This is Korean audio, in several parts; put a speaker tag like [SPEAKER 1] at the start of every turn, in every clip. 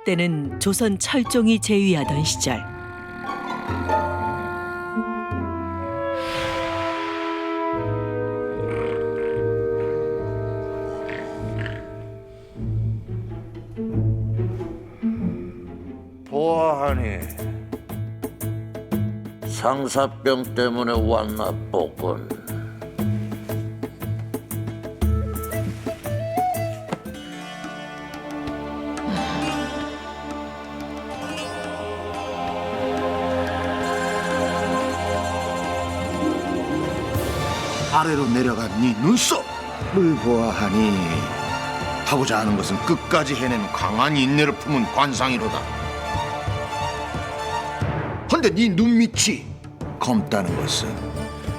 [SPEAKER 1] 때는 조선 철종이 재위하던 시절.
[SPEAKER 2] 보아하니 상사병 때문에 왔나 보군.
[SPEAKER 3] 아래로 내려간 네 눈썹을 보아하니 하고자 하는 것은 끝까지 해내는 강한 인내를 품은 관상이로다. 헌데 네 눈밑이 검다는 것은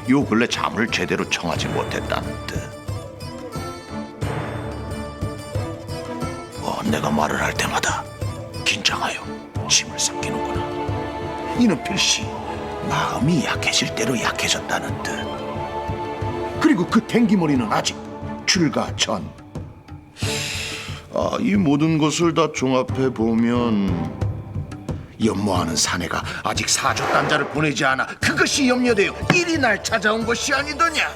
[SPEAKER 3] 요 근래 잠을 제대로 청하지 못했다는 뜻. 내가 말을 할 때마다 긴장하여 침을 삼키는구나. 이는 필시 마음이 약해질 대로 약해졌다는 뜻. 그리고 그 댕기머리는 아직 출가 전. 이 모든 것을 다 종합해 보면 연모하는 사내가 아직 사족단자를 보내지 않아 그것이 염려되어 일이 날 찾아온 것이 아니더냐.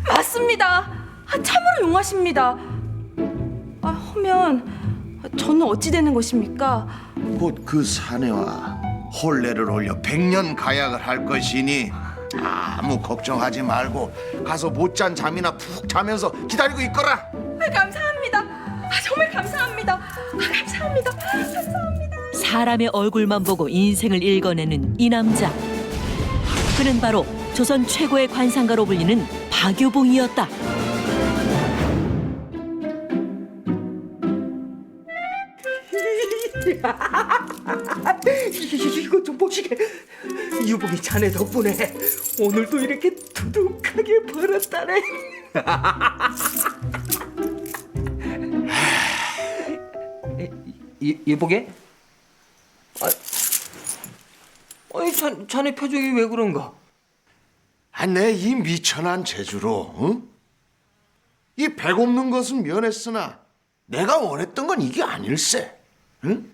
[SPEAKER 4] 맞습니다. 참으로 용하십니다. 허면 저는 어찌 되는 것입니까?
[SPEAKER 3] 곧 그 사내와 혼례를 올려 100년 가약을 할 것이니 아무 걱정하지 말고 가서 못 잔 잠이나 푹 자면서 기다리고 있거라.
[SPEAKER 4] 감사합니다. 정말 감사합니다. 감사합니다.
[SPEAKER 1] 사람의 얼굴만 보고 인생을 읽어내는 이 남자. 그는 바로 조선 최고의 관상가로 불리는 박유봉이었다.
[SPEAKER 5] 이것 좀 보시게. 유봉이 자네 덕분에 오늘도 이렇게 두둑하게 벌었다네. 유봉이? 아니 자네 표정이 왜 그런가?
[SPEAKER 3] 내 이 미천한 재주로 이 백 없는 것은 면했으나 내가 원했던 건 이게 아닐세. 응?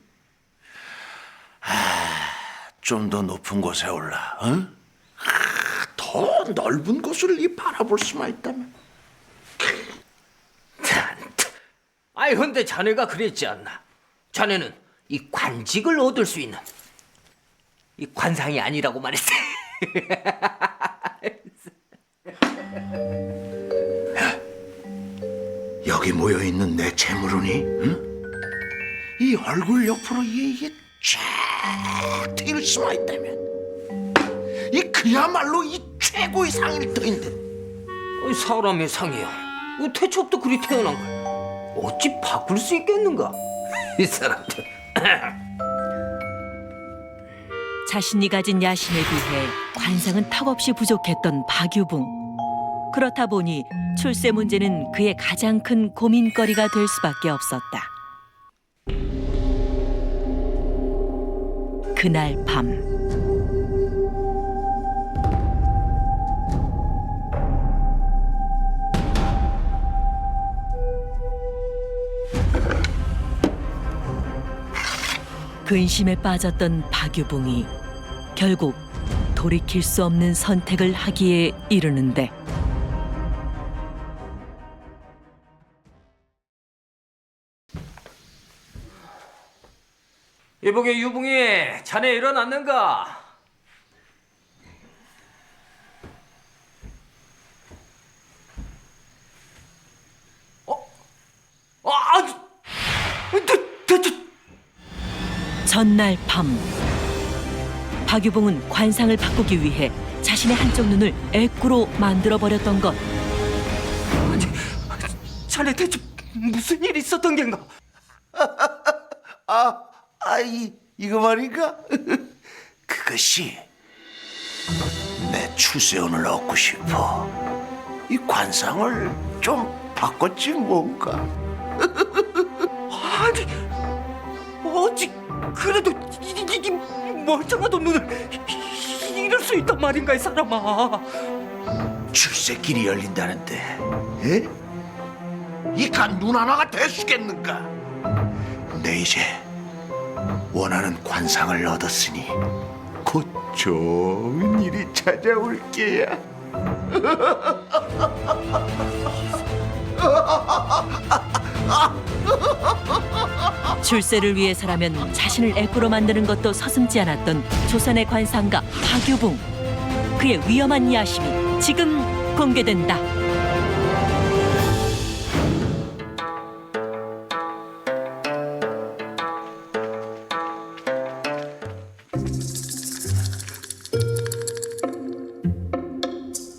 [SPEAKER 3] 좀 더 높은 곳에 올라. 더 넓은 곳을 바라볼 수만 있다면.
[SPEAKER 5] 아이 근데 자네가 그랬지 않나? 자네는 이 관직을 얻을 수 있는 이 관상이 아니라고 말했어.
[SPEAKER 3] 여기 모여 있는 내 재물은이, 이 얼굴 옆으로 이게 쫙 트일 수만 있다면, 이 그야말로 이 최고의 상일 터인데.
[SPEAKER 5] 사람의 상이야. 태초부터 그리 태어난 걸 어찌 바꿀 수 있겠는가? 이 사람들.
[SPEAKER 1] 자신이 가진 야심에 비해 관상은 턱없이 부족했던 박유봉. 그렇다 보니 출세 문제는 그의 가장 큰 고민거리가 될 수밖에 없었다. 그날 밤 근심에 빠졌던 박유봉이 결국 돌이킬 수 없는 선택을 하기에 이르는데
[SPEAKER 5] 유봉이 자네 일어났는가?
[SPEAKER 1] 전날 밤 박유봉은 관상을 바꾸기 위해 자신의 한쪽 눈을 애꾸로 만들어 버렸던 것.
[SPEAKER 5] 자네 대체 무슨 일이 있었던 겐가?
[SPEAKER 3] 이거 말인가? 그것이 내 출세운을 얻고 싶어 이 관상을 좀 바꿨지 뭔가.
[SPEAKER 5] 아니 어찌 그래도 이 멀쩡하던 눈을 이럴 수 있단 말인가 이 사람아.
[SPEAKER 3] 출세길이 열린다는데 에? 이 간 눈 하나가 대수겠는가? 내 이제 원하는 관상을 얻었으니 곧 좋은 일이 찾아올 게야.
[SPEAKER 1] 출세를 위해서라면 자신을 애꾸로 만드는 것도 서슴지 않았던 조선의 관상가 박유붕. 그의 위험한 야심이 지금 공개된다.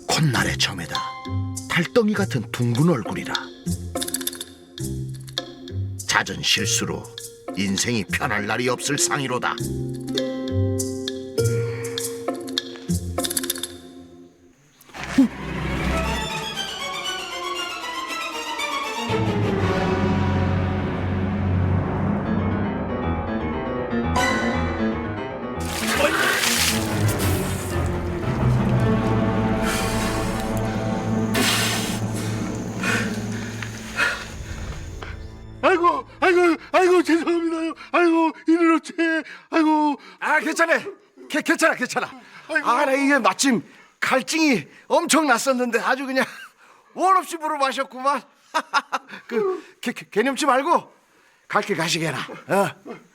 [SPEAKER 3] 콧날의 점에다 달덩이 같은 둥근 얼굴이라 잦은 실수로 인생이 편할 날이 없을 상이로다.
[SPEAKER 6] 아이고 죄송합니다. 아이고 이를 어째. 아이고.
[SPEAKER 7] 괜찮아. 괜찮아. 나 이게 마침 갈증이 엄청 났었는데 아주 그냥 원 없이 물을 마셨구만. 개념치 말고 갈 길 가시게나.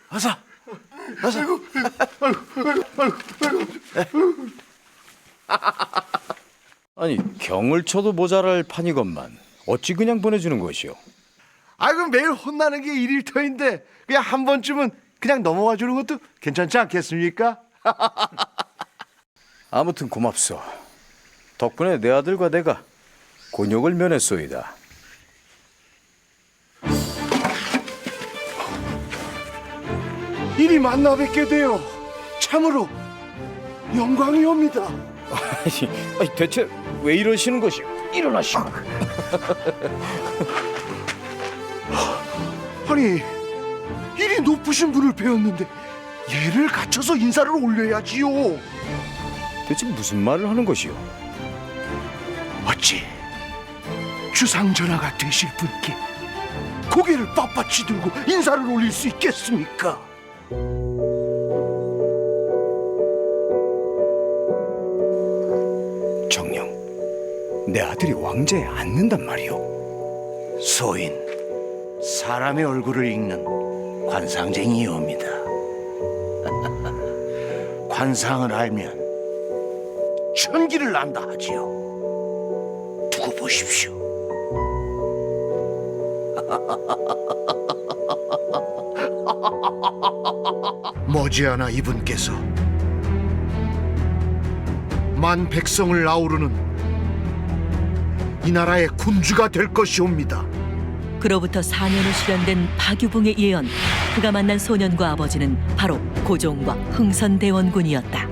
[SPEAKER 7] 어서.
[SPEAKER 8] 아니 경을 쳐도 모자랄 판이건만 어찌 그냥 보내주는 것이오?
[SPEAKER 7] 아이고 매일 혼나는 게 일일터인데 그냥 한 번쯤은 그냥 넘어가 주는 것도 괜찮지 않겠습니까?
[SPEAKER 8] 아무튼 고맙소. 덕분에 내 아들과 내가 곤욕을 면했소이다.
[SPEAKER 7] 이리 만나 뵙게 되어 참으로 영광이옵니다.
[SPEAKER 8] 아니, 대체 왜 이러시는 것이오? 일어나시오.
[SPEAKER 7] 아니 이리 높으신 분을 배웠는데 예를 갖춰서 인사를 올려야지요.
[SPEAKER 8] 대체 무슨 말을 하는 것이오?
[SPEAKER 3] 어찌 주상전하가 되실 분께 고개를 빳빳이 들고 인사를 올릴 수 있겠습니까?
[SPEAKER 8] 정녕, 내 아들이 왕자에 앉는단 말이오.
[SPEAKER 3] 소인 사람의 얼굴을 읽는 관상쟁이옵니다. 관상을 알면 천기를 안다 하지요. 두고 보십시오. 머지않아 이분께서 만 백성을 아우르는 이 나라의 군주가 될 것이옵니다.
[SPEAKER 1] 그로부터 4년을 실현된 박유붕의 예언. 그가 만난 소년과 아버지는 바로 고종과 흥선대원군이었다.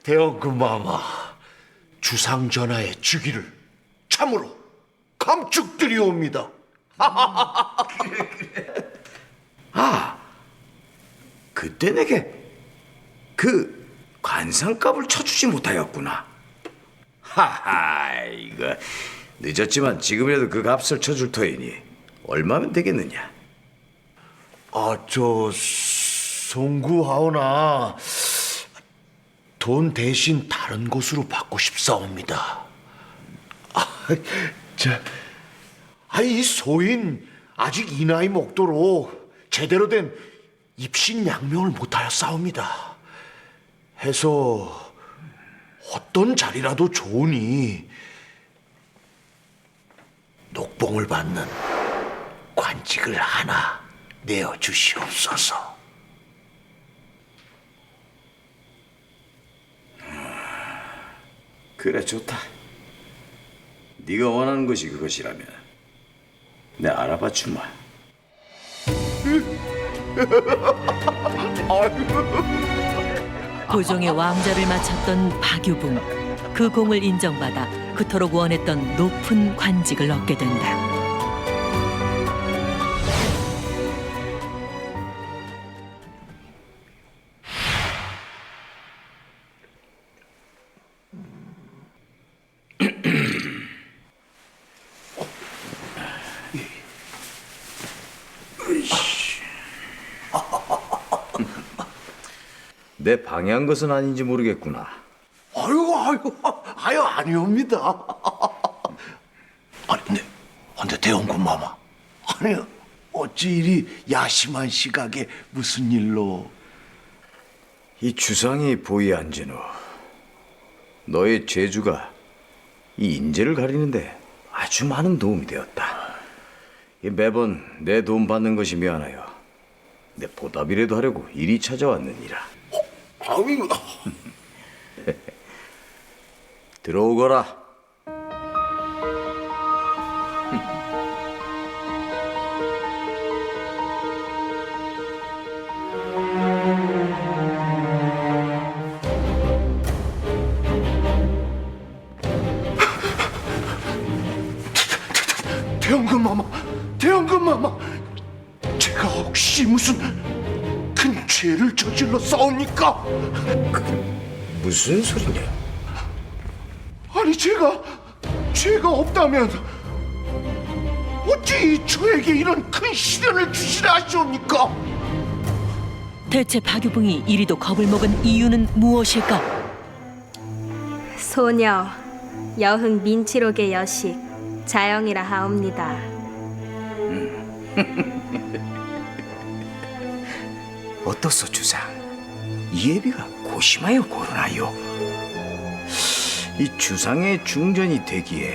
[SPEAKER 3] 대원금마마 주상전하의 즉위를 참으로 감축드리옵니다.
[SPEAKER 7] 그때 내게 그 관상값을 쳐주지 못하였구나.
[SPEAKER 8] 하하, 이거 늦었지만 지금이라도 그 값을 쳐줄 터이니 얼마면 되겠느냐?
[SPEAKER 3] 저 송구하오나 돈 대신 다른 곳으로 받고 싶사옵니다. 이 소인 아직 이 나이 먹도록 제대로 된 입신양명을 못하였사옵니다. 해서 어떤 자리라도 좋으니 녹봉을 받는 관직을 하나 내어 주시옵소서.
[SPEAKER 8] 그래 좋다. 네가 원하는 것이 그것이라면 내 알아봐 주마.
[SPEAKER 1] 고종의 왕자를 마쳤던 박유붕. 그 공을 인정받아 그토록 원했던 높은 관직을 얻게 된다.
[SPEAKER 8] 내 방해한 것은 아닌지 모르겠구나.
[SPEAKER 3] 아유 아니옵니다. 아니 근데 대원군 마마, 아니 어찌 이리 야심한 시각에 무슨 일로?
[SPEAKER 8] 이 주상이 보이한 진후 너의 죄주가 이 인재를 가리는데 아주 많은 도움이 되었다. 이 매번 내 도움 받는 것이 미안하여 내 보답이라도 하려고 이리 찾아왔느니라.
[SPEAKER 3] 아유,
[SPEAKER 8] 들어오거라.
[SPEAKER 3] 대원군 마마, 제가 혹시 무슨 큰 죄를 저질러 싸웁니까?
[SPEAKER 8] 무슨 소리냐?
[SPEAKER 3] 아니 죄가 없다면 어찌 저에게 이런 큰 시련을 주시라 하시옵니까?
[SPEAKER 1] 대체 박유붕이 이리도 겁을 먹은 이유는 무엇일까?
[SPEAKER 9] 소녀 여흥 민치록의 여식 자영이라 하옵니다.
[SPEAKER 8] 어떻소 주상? 이 예비가 고심하여 고르나요? 이 주상의 중전이 되기에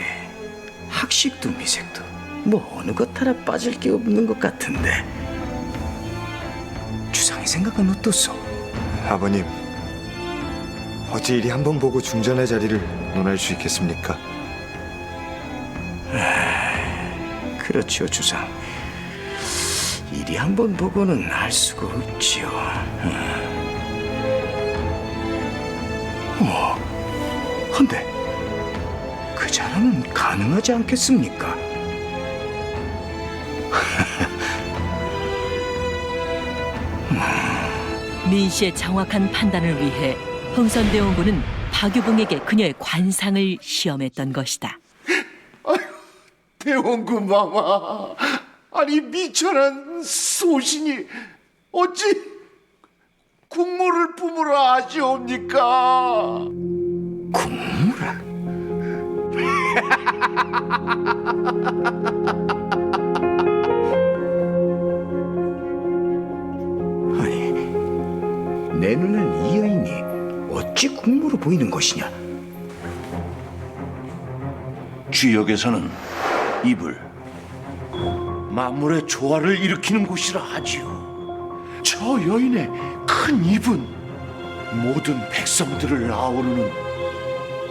[SPEAKER 8] 학식도 미색도 뭐 어느 것 하나 빠질 게 없는 것 같은데 주상의 생각은 어떻소?
[SPEAKER 10] 아버님, 어찌 이리 한번 보고 중전의 자리를 논할 수 있겠습니까?
[SPEAKER 8] 그렇지요 주상. 이리 한번 보고는 알 수가 없지요. 헌데 그 자라는 가능하지 않겠습니까?
[SPEAKER 1] 민 씨의 정확한 판단을 위해 흥선대원군은 박유붕에게 그녀의 관상을 시험했던 것이다.
[SPEAKER 3] 대원군 마마, 아니 미천한 소신이 어찌 국모를 뿜으라 하시옵니까?
[SPEAKER 8] 국무라? 아니, 내 눈엔 이 여인이 어찌 국무로 보이는 것이냐?
[SPEAKER 3] 주역에서는 이불, 만물의 조화를 일으키는 곳이라 하지요. 저 여인의 큰 입은 모든 백성들을 아우르는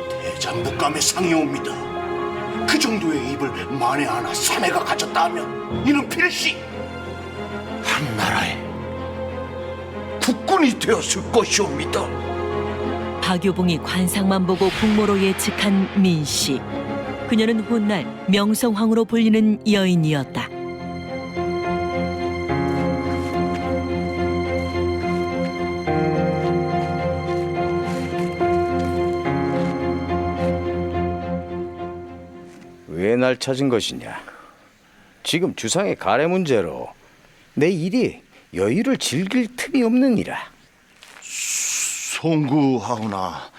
[SPEAKER 3] 대장부감의 상이옵니다. 그 정도의 입을 만에 하나 사내가 가졌다 하면 이는 필시 한 나라의 국군이 되었을 것이옵니다.
[SPEAKER 1] 박유붕이 관상만 보고 국모로 예측한 민 씨. 그녀는 훗날 명성황후로 불리는 여인이었다.
[SPEAKER 8] 왜 날 찾은 것이냐? 지금 주상의 가래 문제로 내 일이 여유를 즐길 틈이 없느니라.
[SPEAKER 3] 송구하오나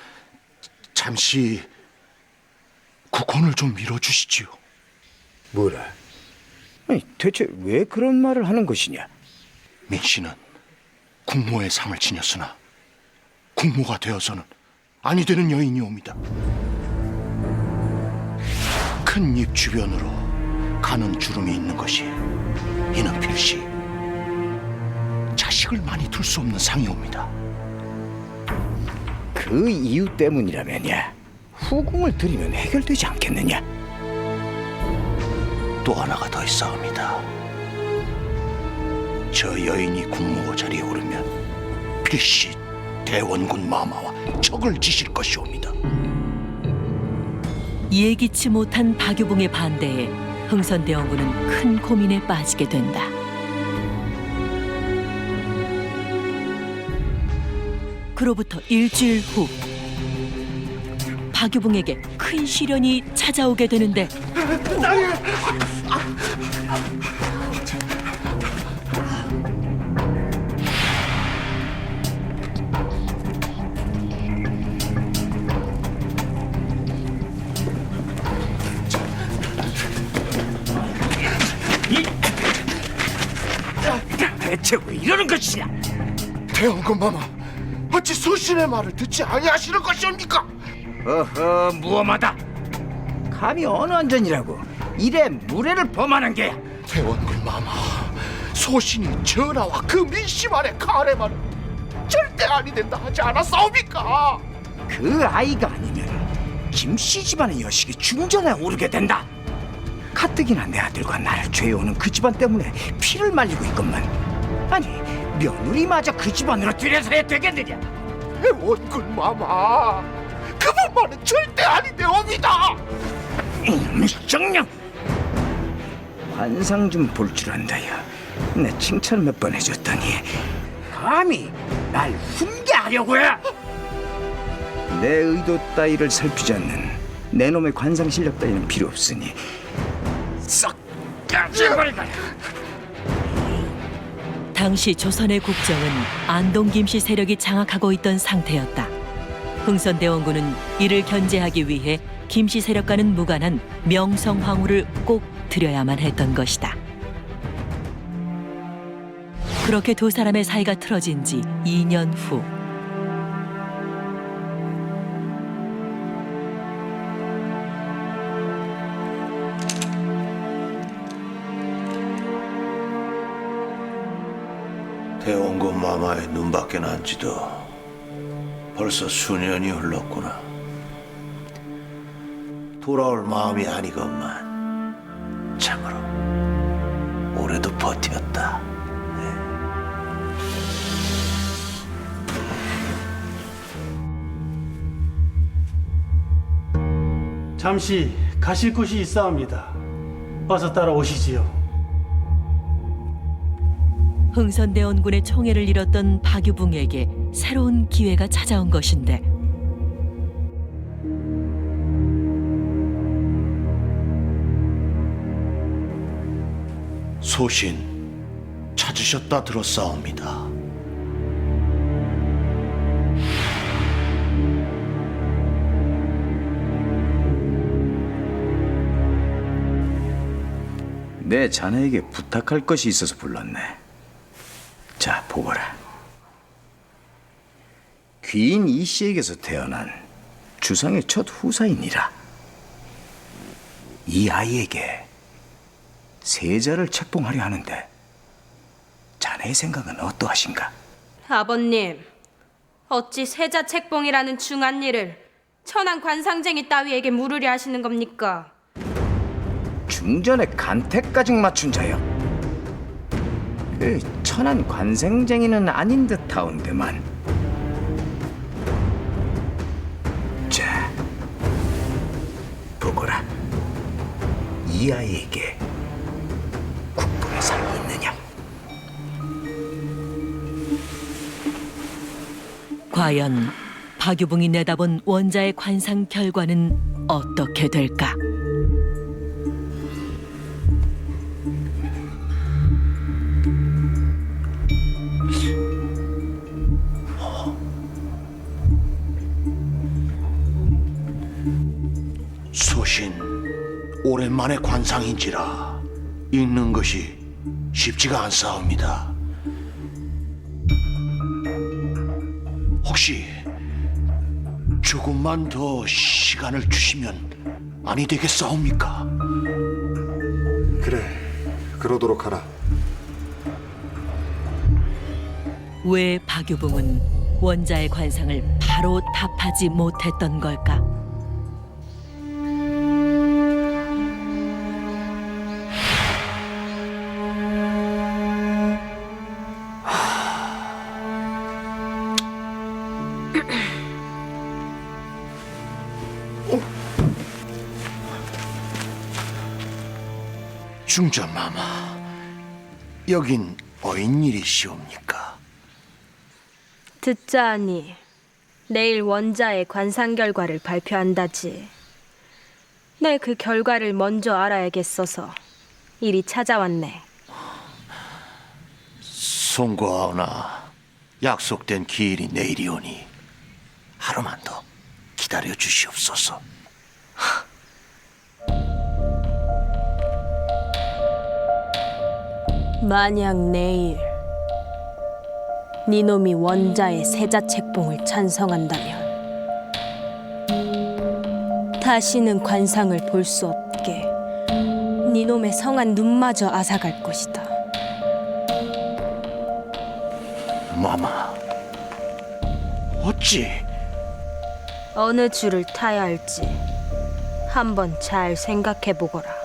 [SPEAKER 3] 잠시 국혼을 좀 미뤄주시지요.
[SPEAKER 8] 뭐라? 아니, 대체 왜 그런 말을 하는 것이냐?
[SPEAKER 3] 민 씨는 국모의 상을 지녔으나 국모가 되어서는 아니 되는 여인이옵니다. 큰 입 주변으로 가는 주름이 있는 것이 이는 필시 자식을 많이 둘 수 없는 상이옵니다.
[SPEAKER 8] 그 이유 때문이라면야 후궁을 들이면 해결되지 않겠느냐?
[SPEAKER 3] 또 하나가 더 있사옵니다. 저 여인이 국모 자리에 오르면 필시 대원군 마마와 적을 지실 것이옵니다.
[SPEAKER 1] 예기치 못한 박유붕의 반대에 흥선대원군은 큰 고민에 빠지게 된다. 그로부터 일주일 후 박유붕에게 큰 시련이 찾아오게 되는데
[SPEAKER 3] 대체 왜 이러는 것이냐?
[SPEAKER 7] 대원군 마마, 어찌 소신의 말을 듣지 아니하시는 것이옵니까?
[SPEAKER 3] 어허, 무엄하다. 감히 어느 안전이라고 이래 무례를 범하는 게야.
[SPEAKER 7] 대원군 마마, 소신이 전하와 그 민심 아래 가래만은 절대 아니 된다 하지 않았사옵니까?
[SPEAKER 3] 그 아이가 아니면 김씨 집안의 여식이 중전에 오르게 된다. 가뜩이나 내 아들과 나를 죄어오는 그 집안 때문에 피를 말리고 있건만, 아니 며느리마저 그 집안으로 들여서야 되겠느냐?
[SPEAKER 7] 대원군 마마, 그분만은 절대 아니 되옵니다.
[SPEAKER 3] 이놈의 정령! 환상 좀 볼 줄 안다야. 내 칭찬 몇 번 해줬더니 감히 날 훈계하려고 해. 내 의도 따위를 살피지 않는 내 놈의 관상 실력 따위는 필요 없으니 썩 까져버리거라.
[SPEAKER 1] 당시 조선의 국정은 안동 김씨 세력이 장악하고 있던 상태였다. 흥선대원군은 이를 견제하기 위해 김씨 세력과는 무관한 명성황후를 꼭 들여야만 했던 것이다. 그렇게 두 사람의 사이가 틀어진 지 2년 후
[SPEAKER 2] 대원군 마마의 눈밖에 난 지도 벌써 수년이 흘렀구나. 돌아올 마음이 아니건만 참으로 올해도 버텼다.
[SPEAKER 11] 잠시 가실 곳이 있사옵니다. 어서 따라오시지요.
[SPEAKER 1] 흥선대원군의 총애를 잃었던 박유붕에게 새로운 기회가 찾아온 것인데
[SPEAKER 7] 소신 찾으셨다 들었사옵니다.
[SPEAKER 8] 내 자네에게 부탁할 것이 있어서 불렀네. 자, 보거라. 귀인 이 씨에게서 태어난 주상의 첫 후사이니라. 이 아이에게 세자를 책봉하려 하는데 자네의 생각은 어떠하신가?
[SPEAKER 9] 아버님, 어찌 세자 책봉이라는 중한 일을 천한 관상쟁이 따위에게 물으려 하시는 겁니까?
[SPEAKER 3] 중전의 간택까지 맞춘 자여. 그 천한 관생쟁이는 아닌 듯하온데만. 자, 보거라. 이 아이에게 국부의 삶이 있느냐?
[SPEAKER 1] 과연 박유붕이 내다본 원자의 관상 결과는 어떻게 될까?
[SPEAKER 7] 소신, 오랜만에 관상인지라 읽는 것이 쉽지가 않사옵니다. 혹시 조금만 더 시간을 주시면 아니 되겠사옵니까?
[SPEAKER 10] 그래, 그러도록 하라.
[SPEAKER 1] 왜 박유붕은 원자의 관상을 바로 답하지 못했던 걸까?
[SPEAKER 7] 중전마마, 여긴 어인일이시옵니까?
[SPEAKER 9] 듣자하니 내일 원자의 관상 결과를 발표한다지. 내 그 결과를 먼저 알아야겠어서 이리 찾아왔네.
[SPEAKER 7] 송구하오나 약속된 기일이 내일이오니 하루만 더 기다려 주시옵소서.
[SPEAKER 9] 만약 내일 니놈이 원자의 세자책봉을 찬성한다면 다시는 관상을 볼 수 없게 니놈의 성한 눈마저 앗아갈 것이다.
[SPEAKER 3] 마마, 어찌?
[SPEAKER 9] 어느 줄을 타야 할지 한번 잘 생각해보거라.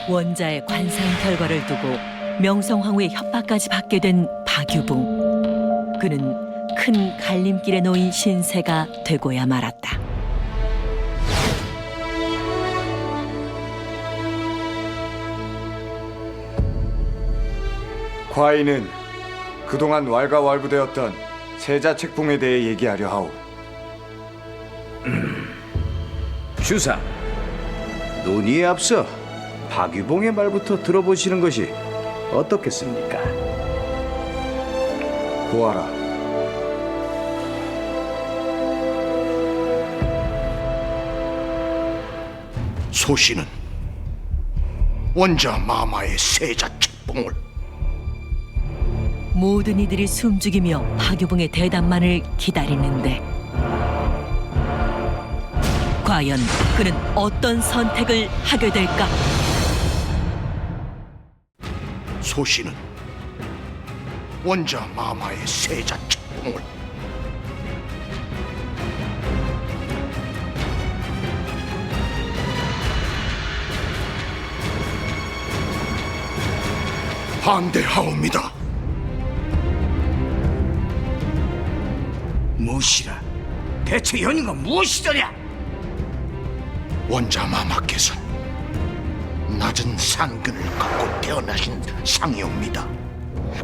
[SPEAKER 1] 원자의 관상 결과를 두고 명성황후의 협박까지 받게 된 박유붕. 그는 큰 갈림길에 놓인 신세가 되고야 말았다.
[SPEAKER 10] 과인은 그동안 왈가왈부되었던 세자 책봉에 대해 얘기하려 하오.
[SPEAKER 8] 주상, 논의에 앞서 박유봉의 말부터 들어보시는 것이 어떻겠습니까?
[SPEAKER 10] 보아라.
[SPEAKER 3] 소신은 원자 마마의 세자 책봉을
[SPEAKER 1] 모든 이들이 숨죽이며 박유붕의 대답만을 기다리는데 과연 그는 어떤 선택을 하게 될까?
[SPEAKER 3] 소신은 원자 마마의 세자 책봉을 반대하옵니다.
[SPEAKER 8] 무엇이라? 대체 연유가 무엇이더냐?
[SPEAKER 3] 원자 마마께서는 낮은 상근을 갖고 태어나신 상이옵니다.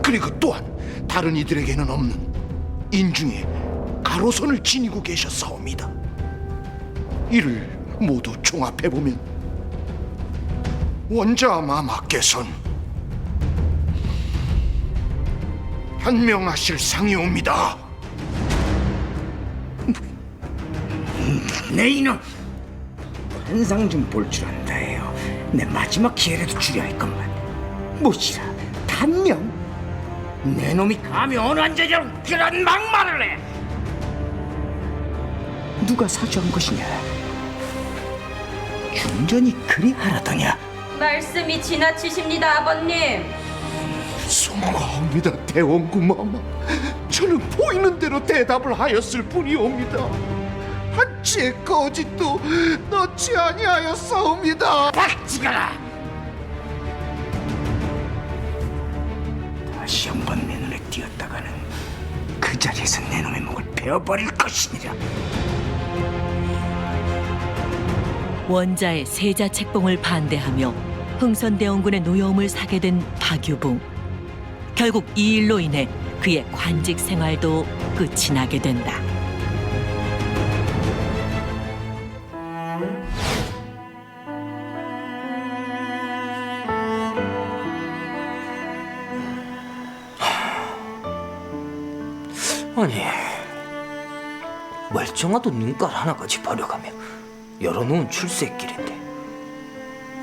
[SPEAKER 3] 그리고 또한 다른 이들에게는 없는 인중에 가로선을 지니고 계셨사옵니다. 이를 모두 종합해보면 원자 마마께서는 현명하실 상이옵니다.
[SPEAKER 8] 내 이놈! 관상 좀 볼 줄 안다 해요. 내 마지막 기회라도 주려 했건만. 무엇이라? 단명? 내 놈이 감히 어느 한자리로 그런 막말을 해? 누가 사주한 것이냐? 중전이 그리 하라더냐?
[SPEAKER 9] 말씀이 지나치십니다, 아버님.
[SPEAKER 3] 송구합니다, 대원구 마마. 저는 보이는 대로 대답을 하였을 뿐이옵니다. 한치의 거짓도 넣지 아니하였사옵니다.
[SPEAKER 8] 박지가라! 다시 한번 내 눈에 띄었다가는 그 자리에서 내 놈의 목을 베어버릴 것이니라.
[SPEAKER 1] 원자의 세자 책봉을 반대하며 흥선대원군의 노여움을 사게 된 박유붕. 결국 이 일로 인해 그의 관직 생활도 끝이 나게 된다.
[SPEAKER 5] 아니, 멀쩡하던 눈깔 하나까지 버려가며 열어놓은 출세길인데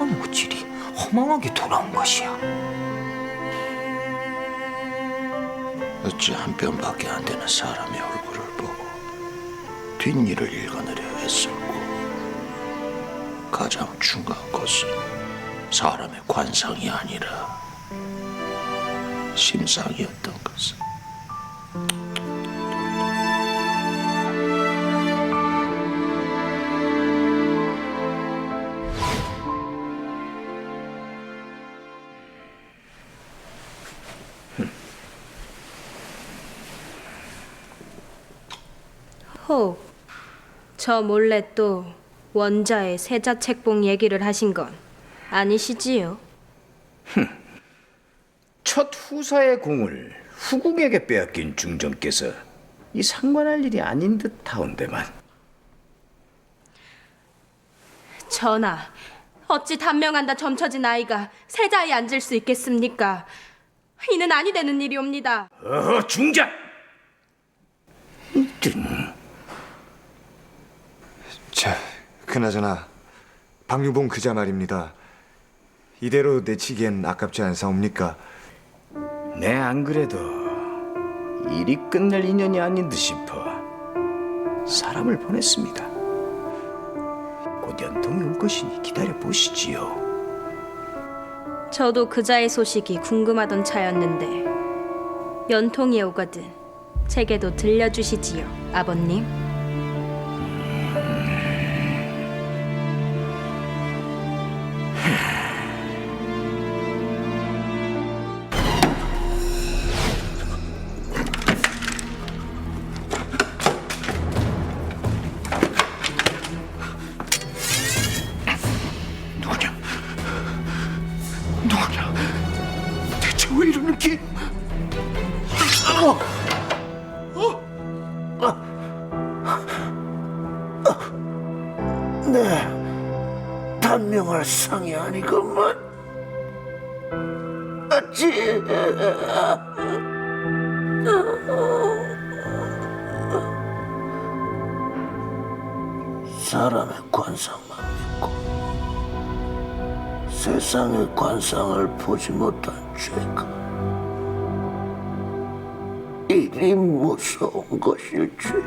[SPEAKER 5] 아니 어찌 이리 허망하게 돌아온 것이야.
[SPEAKER 2] 어찌 한 뼘밖에 안 되는 사람의 얼굴을 보고 뒷일을 읽어내려 했을고, 가장 중요한 것은 사람의 관상이 아니라 심상이었던 것은.
[SPEAKER 9] 혹, 저 몰래 또 원자의 세자책봉 얘기를 하신 건 아니시지요?
[SPEAKER 8] 첫 후사의 공을 후궁에게 빼앗긴 중전께서 이 상관할 일이 아닌 듯 하온데만.
[SPEAKER 9] 전하, 어찌 단명한다 점처진 아이가 세자에 앉을 수 있겠습니까? 이는 아니 되는 일이옵니다.
[SPEAKER 8] 어허, 중전!
[SPEAKER 10] 자, 그나저나 박유봉 그자 말입니다. 이대로 내치기엔 아깝지 않사옵니까?
[SPEAKER 8] 내 안 그래도 일이 끝날 인연이 아닌 듯 싶어 사람을 보냈습니다. 곧 연통이 올 것이니 기다려 보시지요.
[SPEAKER 9] 저도 그자의 소식이 궁금하던 차였는데 연통이 오거든 제게도 들려주시지요, 아버님.
[SPEAKER 3] 누구냐? 대체 왜 이러는 게?
[SPEAKER 2] 네, 단명할 상이 아니건만. 어찌? 사람의 관상만 믿고 세상의 관상을 보지 못한 죄가 이리 무서운 것일 줄.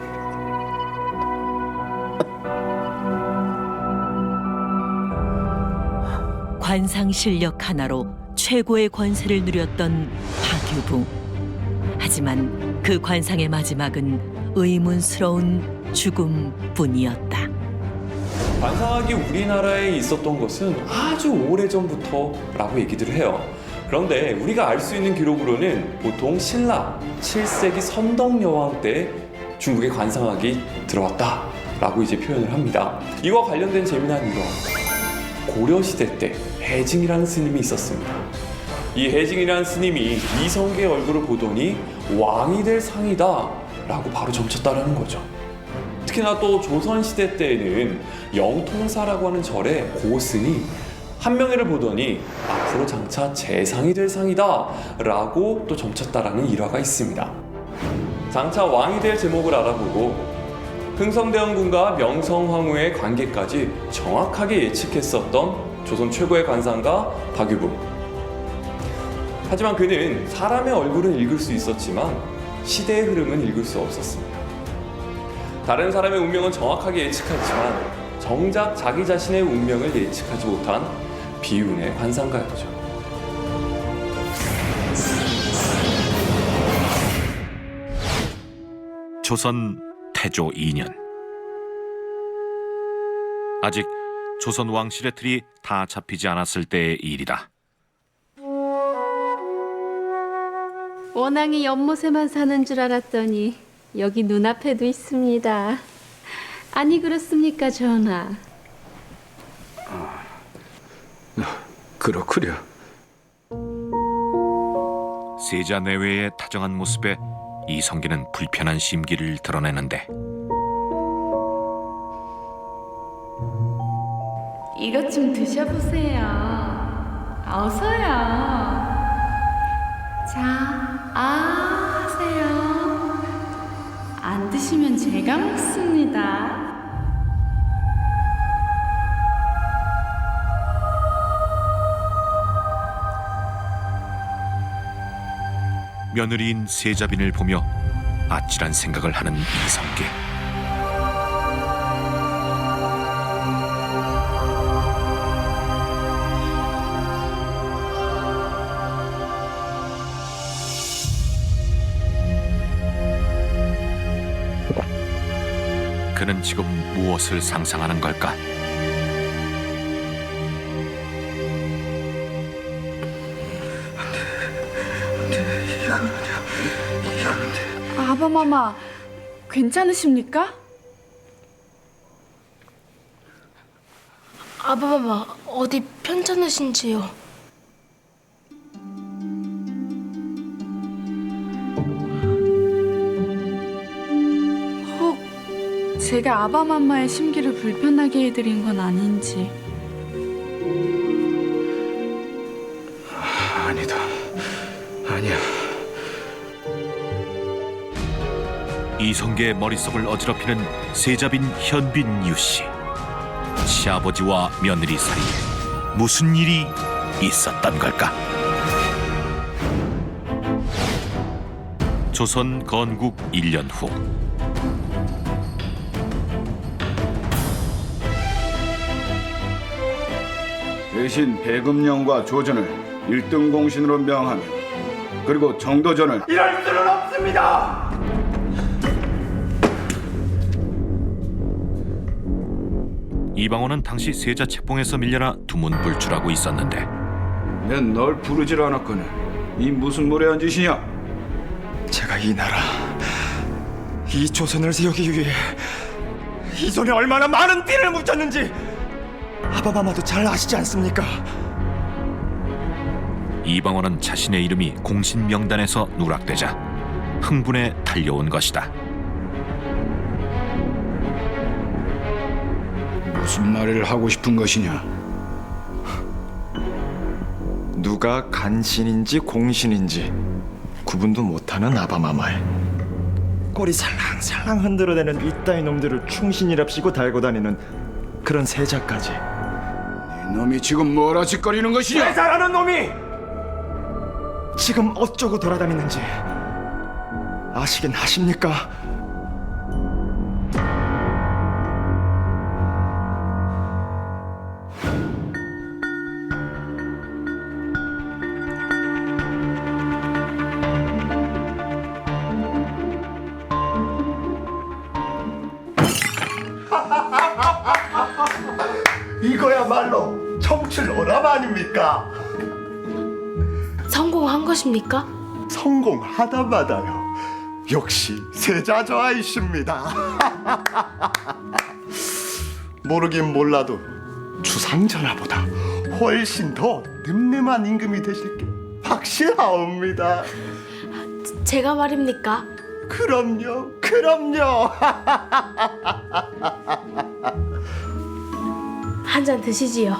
[SPEAKER 1] 관상 실력 하나로 최고의 권세를 누렸던 박유붕. 하지만 그 관상의 마지막은 의문스러운 죽음뿐이었다.
[SPEAKER 12] 관상학이 우리나라에 있었던 것은 아주 오래전부터라고 얘기들을 해요. 그런데 우리가 알 수 있는 기록으로는 보통 신라 7세기 선덕여왕 때 중국에 관상학이 들어왔다라고 이제 표현을 합니다. 이와 관련된 재미난 일화. 고려시대 때 해징이라는 스님이 있었습니다. 이 해징이라는 스님이 이성계의 얼굴을 보더니 왕이 될 상이다 라고 바로 점쳤다라는 거죠. 특히나 또 조선시대 때에는 영통사라고 하는 절에 고스니 한명회를 보더니 앞으로 장차 재상이 될 상이다 라고 또 점쳤다라는 일화가 있습니다. 장차 왕이 될 제목을 알아보고 흥성대원군과 명성황후의 관계까지 정확하게 예측했었던 조선 최고의 관상가 박유붕. 하지만 그는 사람의 얼굴은 읽을 수 있었지만 시대의 흐름은 읽을 수 없었습니다. 다른 사람의 운명은 정확하게 예측하지만 정작 자기 자신의 운명을 예측하지 못한 비운의 관상가였죠.
[SPEAKER 13] 조선 태조 2년. 아직 조선 왕실의 틀이 다 잡히지 않았을 때의 일이다.
[SPEAKER 14] 원앙이 연못에만 사는 줄 알았더니 여기 눈앞에도 있습니다. 아니 그렇습니까, 전하?
[SPEAKER 8] 그렇구려.
[SPEAKER 13] 세자 내외의 다정한 모습에 이성계는 불편한 심기를 드러내는데
[SPEAKER 14] 이것 좀 드셔보세요. 어서요. 자, 하세요. 안 드시면 제가 먹습니다.
[SPEAKER 13] 며느리인 세자빈을 보며 아찔한 생각을 하는 이성계. 그는 지금 무엇을 상상하는 걸까?
[SPEAKER 4] 아바마마, 괜찮으십니까?
[SPEAKER 14] 아바바바, 어디 편찮으신지요?
[SPEAKER 4] 혹 제가 아바마마의 심기를 불편하게 해드린 건 아닌지.
[SPEAKER 10] 아니다. 아니야.
[SPEAKER 13] 이성계의 머릿속을 어지럽히는 세자빈 현빈 유씨. 시아버지와 며느리 사이에 무슨 일이
[SPEAKER 3] 있었던 걸까?
[SPEAKER 13] 조선 건국 1년 후
[SPEAKER 15] 대신 배금령과 조전을 1등 공신으로 명하며 그리고 정도전을
[SPEAKER 7] 이럴 수는 없습니다.
[SPEAKER 13] 이방원은 당시 세자 책봉에서 밀려나 두문불출하고 있었는데
[SPEAKER 15] 난 널 부르질 않았거늘 이 무슨 무례한 짓이냐?
[SPEAKER 10] 제가 이 나라, 이 조선을 세우기 위해 이 손에 얼마나 많은 피를 묻혔는지 아바마마도 잘 아시지 않습니까?
[SPEAKER 13] 이방원은 자신의 이름이 공신 명단에서 누락되자 흥분해 달려온 것이다.
[SPEAKER 15] 무슨 말을 하고 싶은 것이냐?
[SPEAKER 10] 누가 간신인지 공신인지 구분도 못하는 아바마마에 꼬리 살랑살랑 흔들어대는 이따위 놈들을 충신이랍시고 달고 다니는 그런 세자까지.
[SPEAKER 15] 놈이 지금 뭐라 짓거리는 것이냐?
[SPEAKER 10] 세자라는 놈이 지금 어쩌고 돌아다니는지 아시긴 하십니까?
[SPEAKER 3] 이거야말로 청출 오람 아닙니까?
[SPEAKER 9] 성공한 것입니까?
[SPEAKER 3] 성공하다마다요. 역시 세자 저하이십니다. 모르긴 몰라도 주상전하보다 훨씬 더 늠름한 임금이 되실 게 확실하옵니다.
[SPEAKER 9] 제가 말입니까?
[SPEAKER 3] 그럼요, 그럼요.
[SPEAKER 9] 한 잔 드시지요.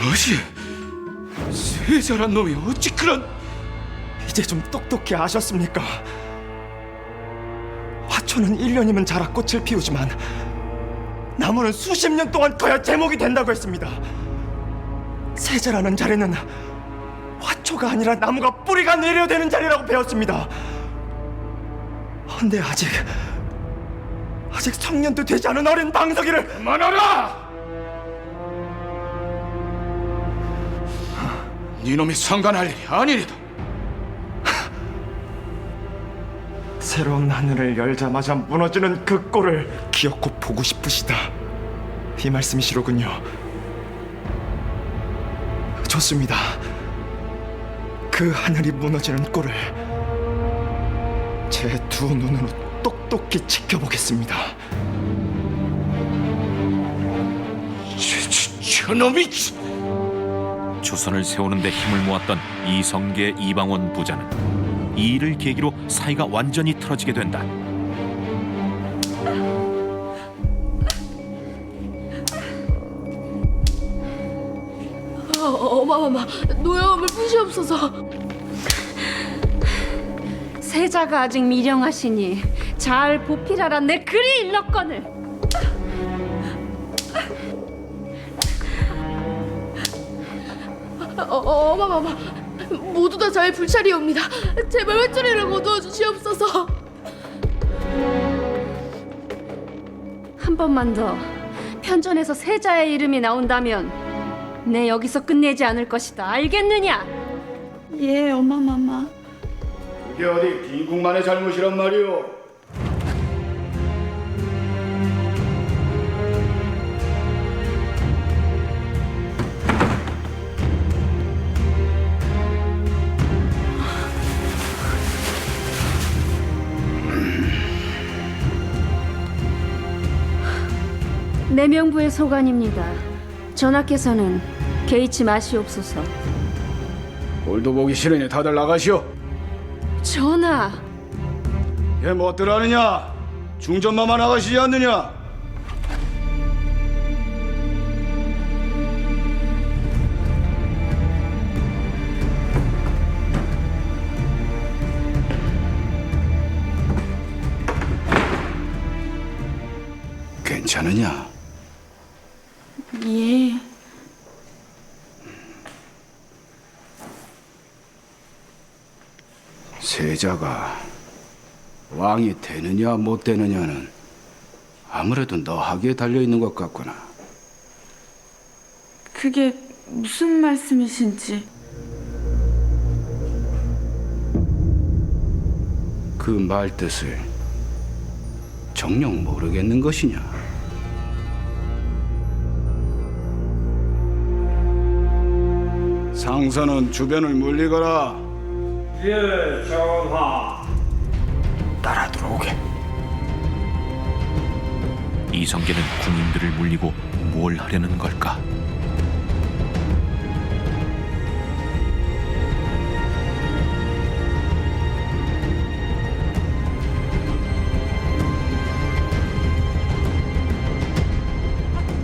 [SPEAKER 15] 뭐지? 세자란 놈이 어찌 그런...
[SPEAKER 10] 이제 좀 똑똑히 아셨습니까? 화초는 1년이면 자라 꽃을 피우지만 나무는 수십 년 동안 커야 제목이 된다고 했습니다. 세자라는 자리는 화초가 아니라 나무가 뿌리가 내려야 되는 자리라고 배웠습니다. 근데 아직 청년도 되지 않은 어린 방석이를
[SPEAKER 15] 그만하라! 네놈이 상관할 일이 아니리다.
[SPEAKER 10] 새로운 하늘을 열자마자 무너지는 그 꼴을 기어코 보고 싶으시다, 이 말씀이시로군요. 좋습니다. 그 하늘이 무너지는 꼴을 제 두 눈으로 똑똑히 지켜보겠습니다.
[SPEAKER 15] 저놈이...
[SPEAKER 13] 조선을 세우는 데 힘을 모았던 이성계 이방원 부자는 이 일을 계기로 사이가 완전히 틀어지게 된다.
[SPEAKER 9] 어마마마, 노여움을 푸시옵소서.
[SPEAKER 14] 세자가 아직 미령하시니 잘 보필하라. 내 그리 일렀거늘.
[SPEAKER 9] 어마마마, 모두 다 저의 불찰이옵니다. 제발 회초리를 거두어 주시옵소서.
[SPEAKER 14] 한 번만 더 편전에서 세자의 이름이 나온다면 내 여기서 끝내지 않을 것이다. 알겠느냐?
[SPEAKER 4] 예, 어마마마.
[SPEAKER 15] 그게 어디 빈국만의 잘못이란 말이오.
[SPEAKER 14] 내명부의 소관입니다. 전하께서는 개의치 마시옵소서.
[SPEAKER 15] 꼴도 보기 싫으니 다들 나가시오.
[SPEAKER 14] 전하!
[SPEAKER 15] 얘 뭐들 하느냐? 중전마만 나가시지 않느냐? 괜찮으냐?
[SPEAKER 4] 예.
[SPEAKER 15] 세자가 왕이 되느냐 못 되느냐는 아무래도 너하기에 달려 있는 것 같구나.
[SPEAKER 4] 그게 무슨 말씀이신지.
[SPEAKER 15] 그 말 뜻을 정녕 모르겠는 것이냐? 상선은 주변을 물리거라.
[SPEAKER 6] 예, 전하.
[SPEAKER 10] 따라 들어오게.
[SPEAKER 13] 이성계는 군인들을 물리고 뭘 하려는 걸까?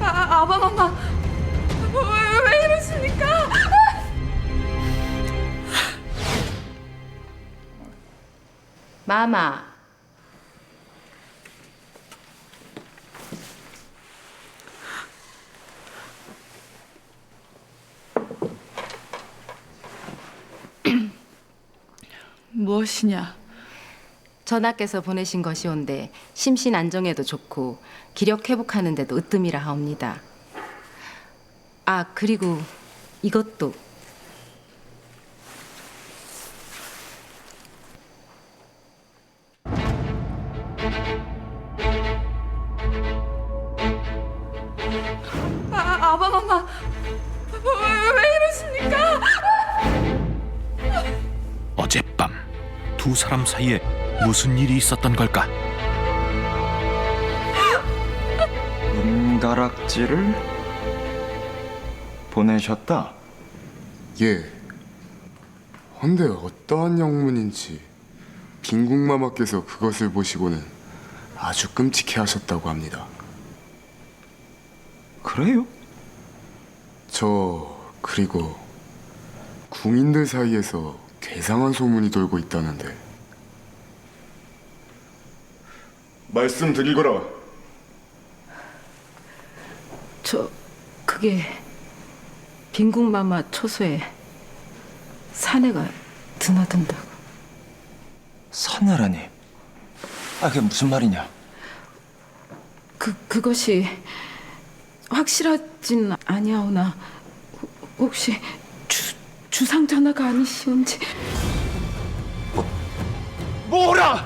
[SPEAKER 4] 아바마마, 왜 이러십니까?
[SPEAKER 9] 마마.
[SPEAKER 4] 무엇이냐?
[SPEAKER 16] 전하께서 보내신 것이온데 심신 안정에도 좋고 기력 회복하는 데도 으뜸이라 하옵니다. 아, 그리고 이것도.
[SPEAKER 4] 아바마마, 왜 이러십니까?
[SPEAKER 13] 어젯밤 두 사람 사이에 무슨 일이 있었던 걸까?
[SPEAKER 10] 은가락지를 보내셨다.
[SPEAKER 6] 예. 헌데 어떠한 영문인지 빈궁마마께서 그것을 보시고는 아주 끔찍해하셨다고 합니다.
[SPEAKER 10] 그래요?
[SPEAKER 6] 그리고 궁인들 사이에서 괴상한 소문이 돌고 있다는데. 말씀드리거라.
[SPEAKER 16] 그게 빈궁마마 초소에 사내가 드나든다고.
[SPEAKER 10] 사내라니. 그게 무슨 말이냐?
[SPEAKER 16] 그것이 확실하진 아니하오나 혹시 주상 전하가 아니시온지.
[SPEAKER 10] 뭐라!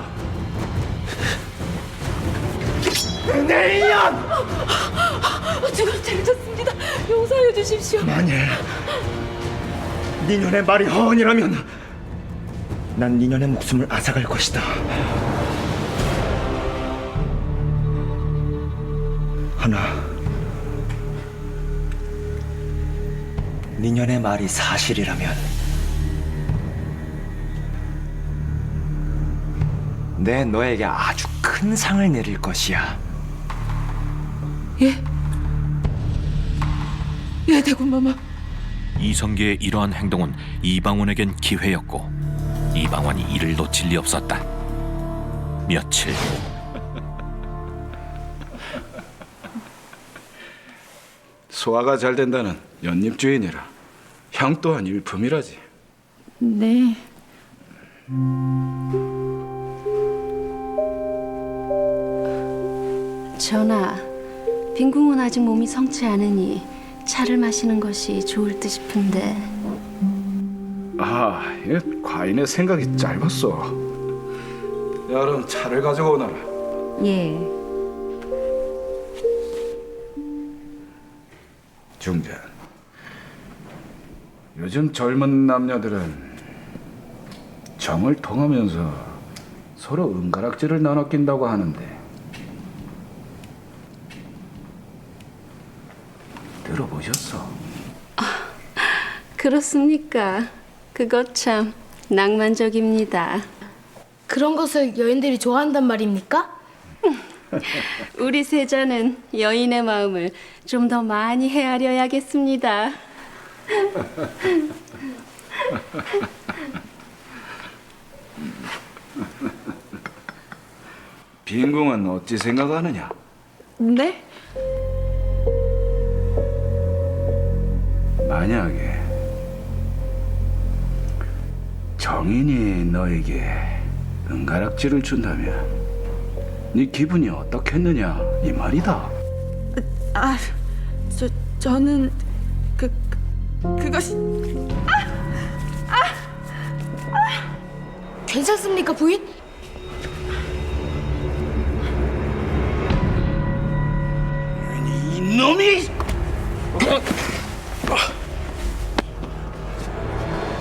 [SPEAKER 10] 내 인연!
[SPEAKER 16] 제가 잘못했습니다. 용서해 주십시오.
[SPEAKER 10] 만일 니년의 말이 허언이라면 난 니년의 목숨을 앗아갈 것이다. 하나, 니년의 말이 사실이라면 내 너에게 아주 큰 상을 내릴 것이야.
[SPEAKER 16] 예, 대군마마.
[SPEAKER 13] 이성계의 이러한 행동은 이방원에겐 기회였고 이방원이 이를 놓칠 리 없었다. 며칠 후
[SPEAKER 15] 소화가 잘 된다는 연잎주인이라 향 또한 일품이라지.
[SPEAKER 4] 네.
[SPEAKER 14] 전하, 빈궁은 아직 몸이 성치 않으니 차를 마시는 것이 좋을 듯 싶은데.
[SPEAKER 15] 과인의 생각이 짧았어. 여름 차를 가져오너라.
[SPEAKER 14] 예.
[SPEAKER 15] 중전, 요즘 젊은 남녀들은 정을 통하면서 서로 은가락지를 나눠 낀다고 하는데 들어보셨어?
[SPEAKER 14] 그렇습니까? 그것 참 낭만적입니다.
[SPEAKER 17] 그런 것을 여인들이 좋아한단 말입니까?
[SPEAKER 14] 우리 세자는 여인의 마음을 좀 더 많이 헤아려야겠습니다.
[SPEAKER 15] 빈궁은 어찌 생각하느냐?
[SPEAKER 4] 네?
[SPEAKER 15] 만약에 정인이 너에게 은가락지를 준다면 네 기분이 어떻겠느냐 이 말이다.
[SPEAKER 16] 저는 그것이
[SPEAKER 17] 괜찮습니까, 부인?
[SPEAKER 15] 이놈이!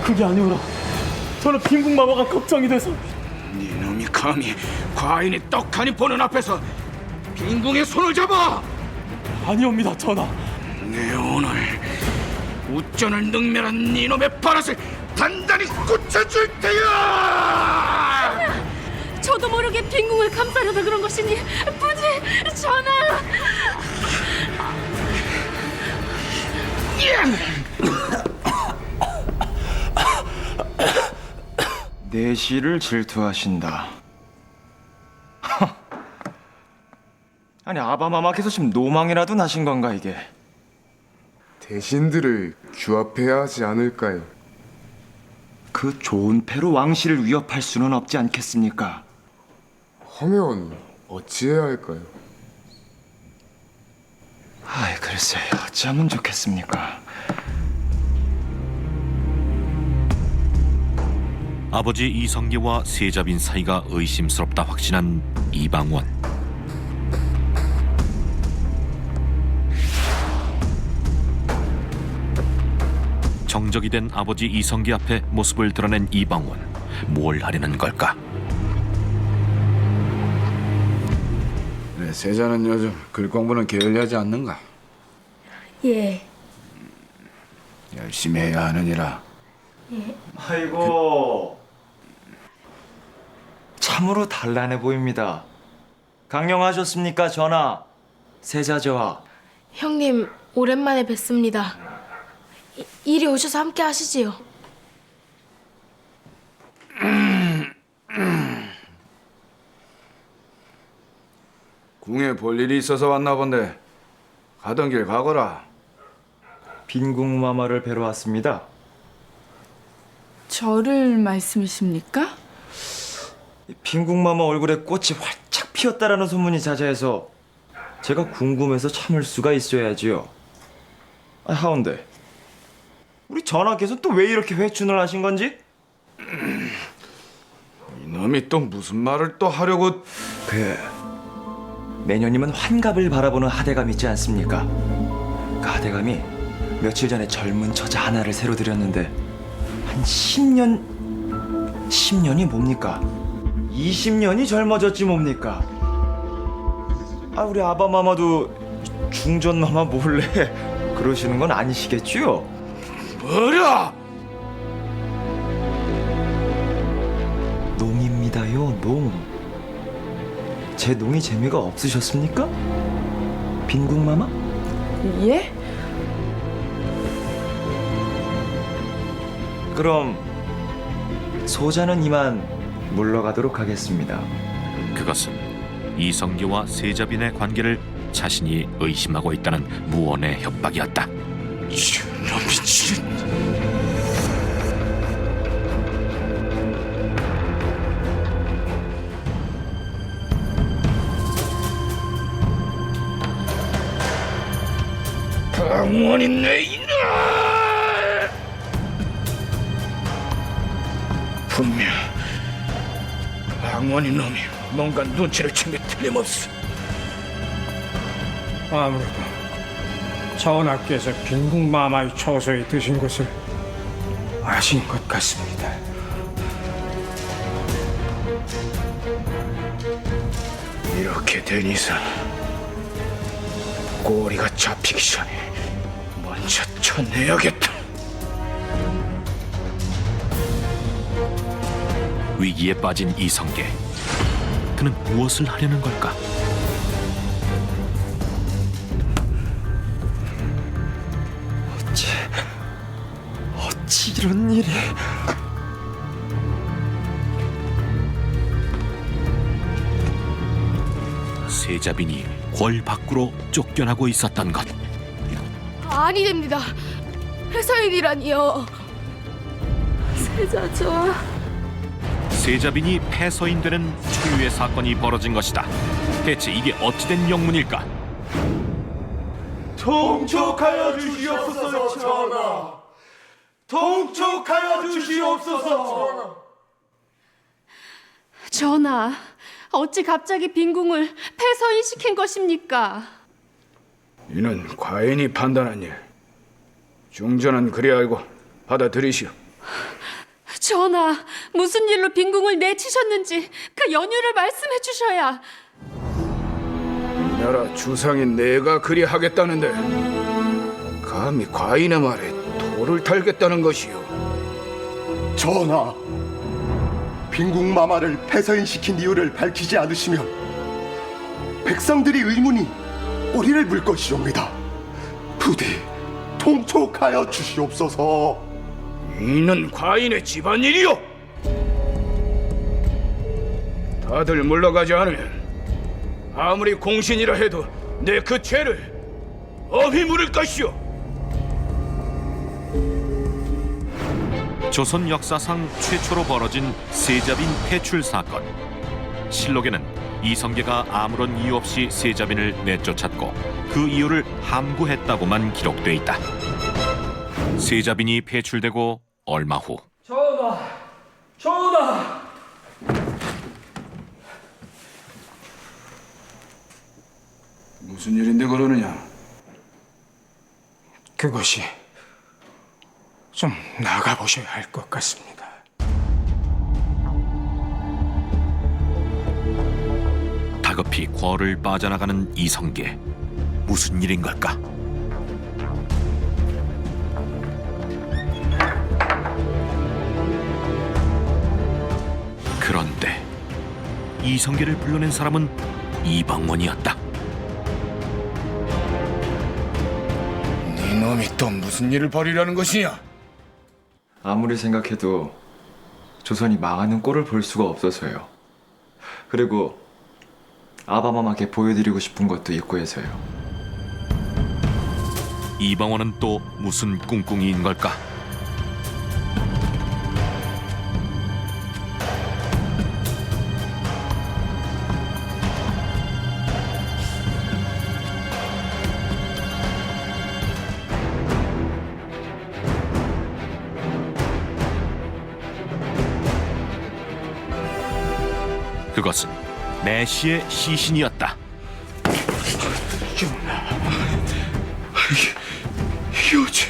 [SPEAKER 10] 그게 아니오라. 저는 빈궁마마가 걱정이 돼서.
[SPEAKER 15] 이놈이 감히 과인이 떡하니 보는 앞에서 빈궁의 손을 잡아!
[SPEAKER 10] 아니옵니다, 전하.
[SPEAKER 15] 내 오늘 우전을 능멸한 이놈의 바라을 단단히 꽂혀줄 테야!
[SPEAKER 14] 저도 모르게 빈궁을 감싸려다 그런 것이니 부디 전하.
[SPEAKER 10] 내시를 질투하신다. 아니 아바마마께서 지금 노망이라도 나신 건가 이게?
[SPEAKER 6] 대신들을 규합해야 하지 않을까요?
[SPEAKER 10] 그 좋은 패로 왕실을 위협할 수는 없지 않겠습니까?
[SPEAKER 6] 하면 어찌해야 할까요?
[SPEAKER 10] 아이 글쎄요, 어찌하면 좋겠습니까?
[SPEAKER 13] 아버지 이성계와 세자빈 사이가 의심스럽다 확신한 이방원. 정적이 된 아버지 이성계 앞에 모습을 드러낸 이방원. 뭘 하려는 걸까?
[SPEAKER 15] 그래, 세자는 요즘 글 공부는 게을리하지 않는가?
[SPEAKER 17] 예.
[SPEAKER 15] 열심히 해야 하느니라.
[SPEAKER 17] 예.
[SPEAKER 10] 아이고, 참으로 단란해 보입니다. 강령하셨습니까, 전하? 세자저하.
[SPEAKER 17] 형님, 오랜만에 뵙습니다. 이리 오셔서 함께 하시지요.
[SPEAKER 15] 궁에 볼 일이 있어서 왔나 본데 가던 길 가거라.
[SPEAKER 10] 빈궁마마를 뵈러 왔습니다.
[SPEAKER 4] 저를 말씀이십니까?
[SPEAKER 10] 빈궁마마 얼굴에 꽃이 활짝 피었다라는 소문이 자자해서 제가 궁금해서 참을 수가 있어야지요. 하운데 우리 전하께서 또 왜 이렇게 회춘을 하신 건지?
[SPEAKER 15] 이놈이 또 무슨 말을 또 하려고?
[SPEAKER 10] 매년이면 환갑을 바라보는 하대감 있지 않습니까? 그 하대감이 며칠 전에 젊은 처자 하나를 새로 들였는데 한 10년이 뭡니까? 20년이 젊어졌지 뭡니까? 우리 아바마마도 중전마마 몰래 그러시는 건 아니시겠지요?
[SPEAKER 15] 뭐라?
[SPEAKER 10] 농입니다요, 농. 제 농이 재미가 없으셨습니까? 빈궁마마?
[SPEAKER 4] 예?
[SPEAKER 10] 그럼 소자는 이만 물러가도록 하겠습니다.
[SPEAKER 13] 그것은 이성계와 세자빈의 관계를 자신이 의심하고 있다는 무언의 협박이었다.
[SPEAKER 15] 미친. 강원이 내 이놈! 분명 강원이 놈이 뭔가 눈치를 챈 게 틀림없어.
[SPEAKER 11] 아무래도 전하께서 빈궁마마의 처소에 드신 것을 아신 것 같습니다.
[SPEAKER 15] 이렇게 된 이상 꼬리가 잡히기 전에 먼저 쳐내야겠다.
[SPEAKER 13] 위기에 빠진 이성계. 그는 무엇을 하려는 걸까?
[SPEAKER 10] 어찌 이런 일이...
[SPEAKER 13] 세자빈이 궐 밖으로 쫓겨나고 있었던 것.
[SPEAKER 17] 아니 됩니다. 회사일이라니요.
[SPEAKER 14] 세자저하.
[SPEAKER 13] 세자빈이 폐서인되는 초유의 사건이 벌어진 것이다. 대체 이게 어찌된 영문일까?
[SPEAKER 7] 통촉하여 주시옵소서 전하. 통촉하여 주시옵소서.
[SPEAKER 14] 전하, 어찌 갑자기 빈궁을 폐서인시킨 것입니까?
[SPEAKER 15] 이는 과인이 판단한 일. 중전은 그리 알고 받아들이시오.
[SPEAKER 14] 전하, 무슨 일로 빈궁을 내치셨는지 그 연유를 말씀해 주셔야.
[SPEAKER 15] 이 나라 주상인 내가 그리 하겠다는데 감히 과인의 말에 돌을 달겠다는 것이오.
[SPEAKER 18] 전하, 빈궁마마를 폐서인시킨 이유를 밝히지 않으시면 백성들이 의문이 꼬리를 물 것이옵니다. 부디 통촉하여 주시옵소서.
[SPEAKER 15] 이는 과인의 집안일이오. 다들 물러가지 않으면 아무리 공신이라 해도 내 그 죄를 엄히 물을 것이오.
[SPEAKER 13] 조선 역사상 최초로 벌어진 세자빈 퇴출 사건. 실록에는 이성계가 아무런 이유 없이 세자빈을 내쫓았고 그 이유를 함구했다고만 기록돼 있다. 세자빈이 폐출되고 얼마 후
[SPEAKER 11] 전하!
[SPEAKER 15] 무슨 일인데 그러느냐?
[SPEAKER 11] 그것이 좀 나가보셔야 할 것 같습니다.
[SPEAKER 13] 다급히 궐을 빠져나가는 이성계. 무슨 일인 걸까? 그런데 이성계를 불러낸 사람은 이방원이었다.
[SPEAKER 15] 네 놈이 또 무슨 일을 벌이려는 것이냐?
[SPEAKER 10] 아무리 생각해도 조선이 망하는 꼴을 볼 수가 없어서요. 그리고 아바마마께 보여드리고 싶은 것도 있고 해서요.
[SPEAKER 13] 이방원은 또 무슨 꿍꿍이인 걸까? 그것은 내시의 시신이었다.
[SPEAKER 15] 효지.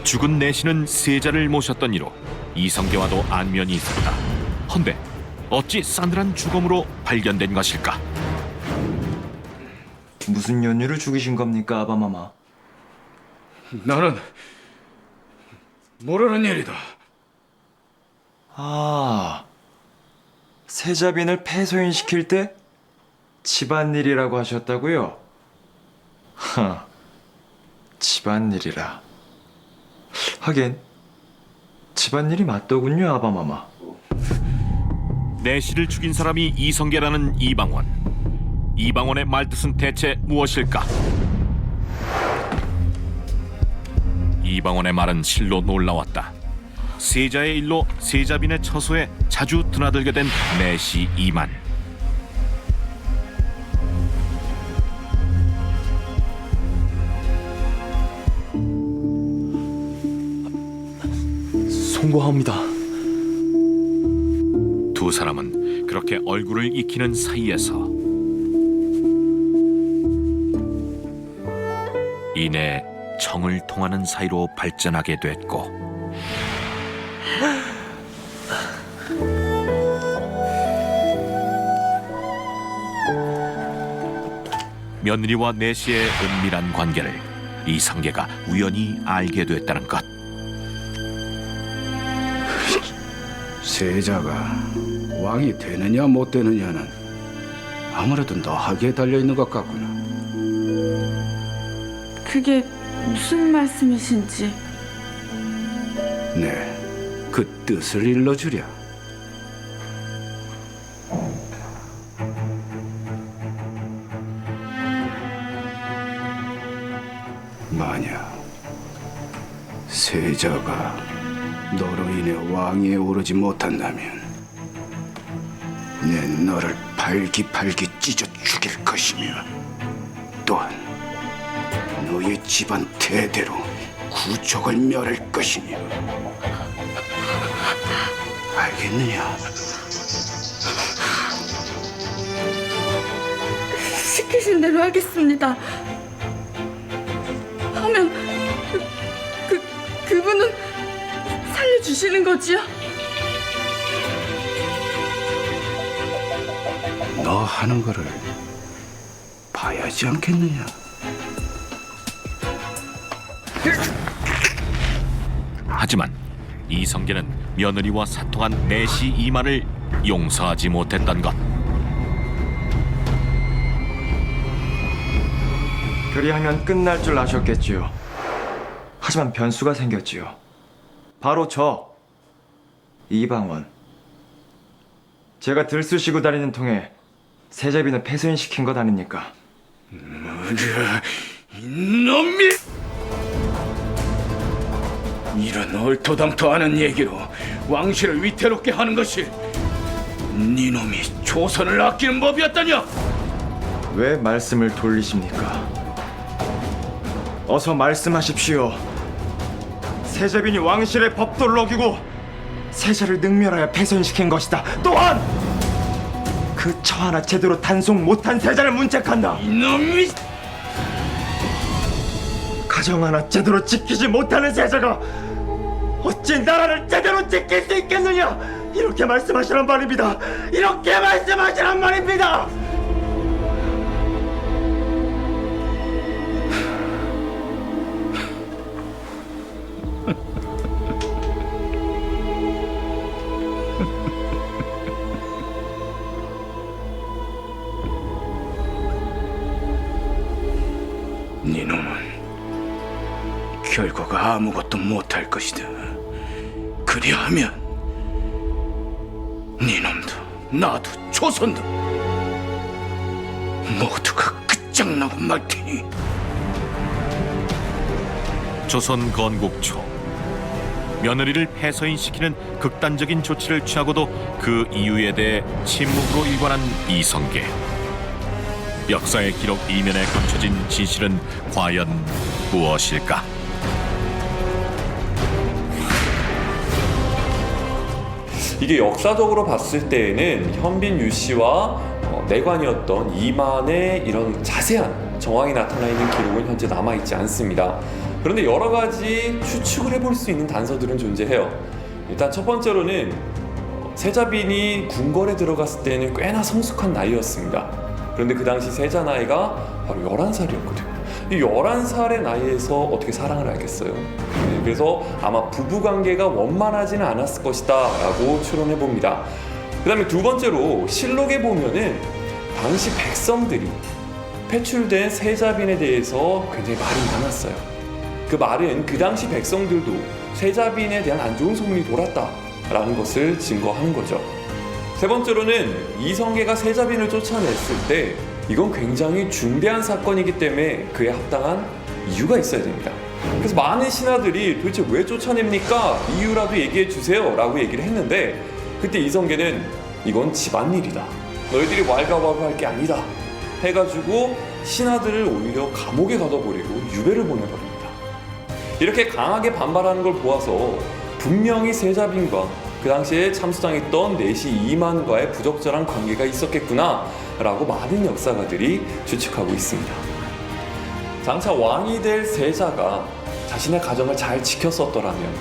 [SPEAKER 13] 죽은 내시는 세자를 모셨던 이로 이성계와도 안면이 있었다. 헌데 어찌 싸늘한 죽음으로 발견된 것일까?
[SPEAKER 10] 무슨 연유를 죽이신 겁니까, 아바마마?
[SPEAKER 15] 나는 모르는 일이다.
[SPEAKER 10] 아, 세자빈을 폐소인시킬 때 집안일이라고 하셨다고요? 하, 집안일이라. 하긴 집안일이 맞더군요, 아바마마.
[SPEAKER 13] 내시를 죽인 사람이 이성계라는 이방원. 이방원의 말뜻은 대체 무엇일까? 이방원의 말은 실로 놀라웠다. 세자의 일로 세자빈의 처소에 자주 드나들게 된 내시 이만.
[SPEAKER 10] 송구합니다.
[SPEAKER 13] 두 사람은 그렇게 얼굴을 익히는 사이에서 이내 정을 통하는 사이로 발전하게 됐고 며느리와 내시의 은밀한 관계를 이성계가 우연히 알게 됐다는 것.
[SPEAKER 15] 세자가 왕이 되느냐 못 되느냐는 아무래도 너하기에 달려있는 것 같구나.
[SPEAKER 4] 그게 무슨 말씀이신지.
[SPEAKER 15] 네, 그 뜻을 일러주랴. 만약 세자가 너로 인해 왕위에 오르지 못한다면 내 너를 발기발기 찢어 죽일 것이며 또한 너의 집안 대대로 구족을 멸할 것이며 알겠느냐?
[SPEAKER 4] 시키신 대로 하겠습니다. 하면 그분은 살려주시는 거지요?
[SPEAKER 15] 너 하는 거를 봐야지 않겠느냐?
[SPEAKER 13] 하지만 이성계는 며느리와 사통한 내시 이만을 용서하지 못했던 것.
[SPEAKER 10] 그리하면 끝날 줄 아셨겠지요. 하지만 변수가 생겼지요. 바로 저 이방원. 제가 들쑤시고 다니는 통에 세자빈을 폐쇄시킨 것 아닙니까?
[SPEAKER 15] 이놈이! 이런 얼토당토하는 얘기로 왕실을 위태롭게 하는 것이 니놈이 조선을 아끼는 법이었다냐?
[SPEAKER 10] 왜 말씀을 돌리십니까? 어서 말씀하십시오. 세자빈이 왕실의 법도를 어기고 세자를 능멸하여 폐선시킨 것이다. 또한 그 처 하나 제대로 단속 못한 세자를 문책한다.
[SPEAKER 15] 이놈이!
[SPEAKER 10] 가정 하나 제대로 지키지 못하는 세자가 어찌 나라를 제대로 지킬 수 있겠느냐? 이렇게 말씀하시란 말입니다. 이렇게 말씀하시란 말입니다.
[SPEAKER 15] 니놈은 결국 아무것도 못할 것이다. 그리하면 니놈도 나도 조선도 모두가 끝장나고 말 테니.
[SPEAKER 13] 조선 건국 초 며느리를 폐서인시키는 극단적인 조치를 취하고도 그 이유에 대해 침묵으로 일관한 이성계. 역사의 기록 이면에 감춰진 진실은 과연 무엇일까?
[SPEAKER 12] 이게 역사적으로 봤을 때에는 현빈 유 씨와 내관이었던 이만의 이런 자세한 정황이 나타나 있는 기록은 현재 남아있지 않습니다. 그런데 여러 가지 추측을 해볼 수 있는 단서들은 존재해요. 일단 첫 번째로는 세자빈이 궁궐에 들어갔을 때는 꽤나 성숙한 나이였습니다. 그런데 그 당시 세자 나이가 바로 11살이었거든요. 이 11살의 나이에서 어떻게 사랑을 알겠어요? 네, 그래서 아마 부부관계가 원만하지는 않았을 것이다 라고 추론해봅니다. 그 다음에 두 번째로 실록에 보면은 당시 백성들이 패출된 세자빈에 대해서 굉장히 말이 많았어요. 그 말은 그 당시 백성들도 세자빈에 대한 안 좋은 소문이 돌았다라는 것을 증거하는 거죠. 세 번째로는 이성계가 세자빈을 쫓아냈을 때 이건 굉장히 중대한 사건이기 때문에 그에 합당한 이유가 있어야 됩니다. 그래서 많은 신하들이 도대체 왜 쫓아냅니까? 이유라도 얘기해 주세요 라고 얘기를 했는데 그때 이성계는 이건 집안일이다. 너희들이 왈가왈부할 게 아니다. 해가지고 신하들을 오히려 감옥에 가둬버리고 유배를 보내버립니다. 이렇게 강하게 반발하는 걸 보아서 분명히 세자빈과 그 당시에 참수당했던 내시 이만과의 부적절한 관계가 있었겠구나 라고 많은 역사가들이 추측하고 있습니다. 장차 왕이 될 세자가 자신의 가정을 잘 지켰었더라면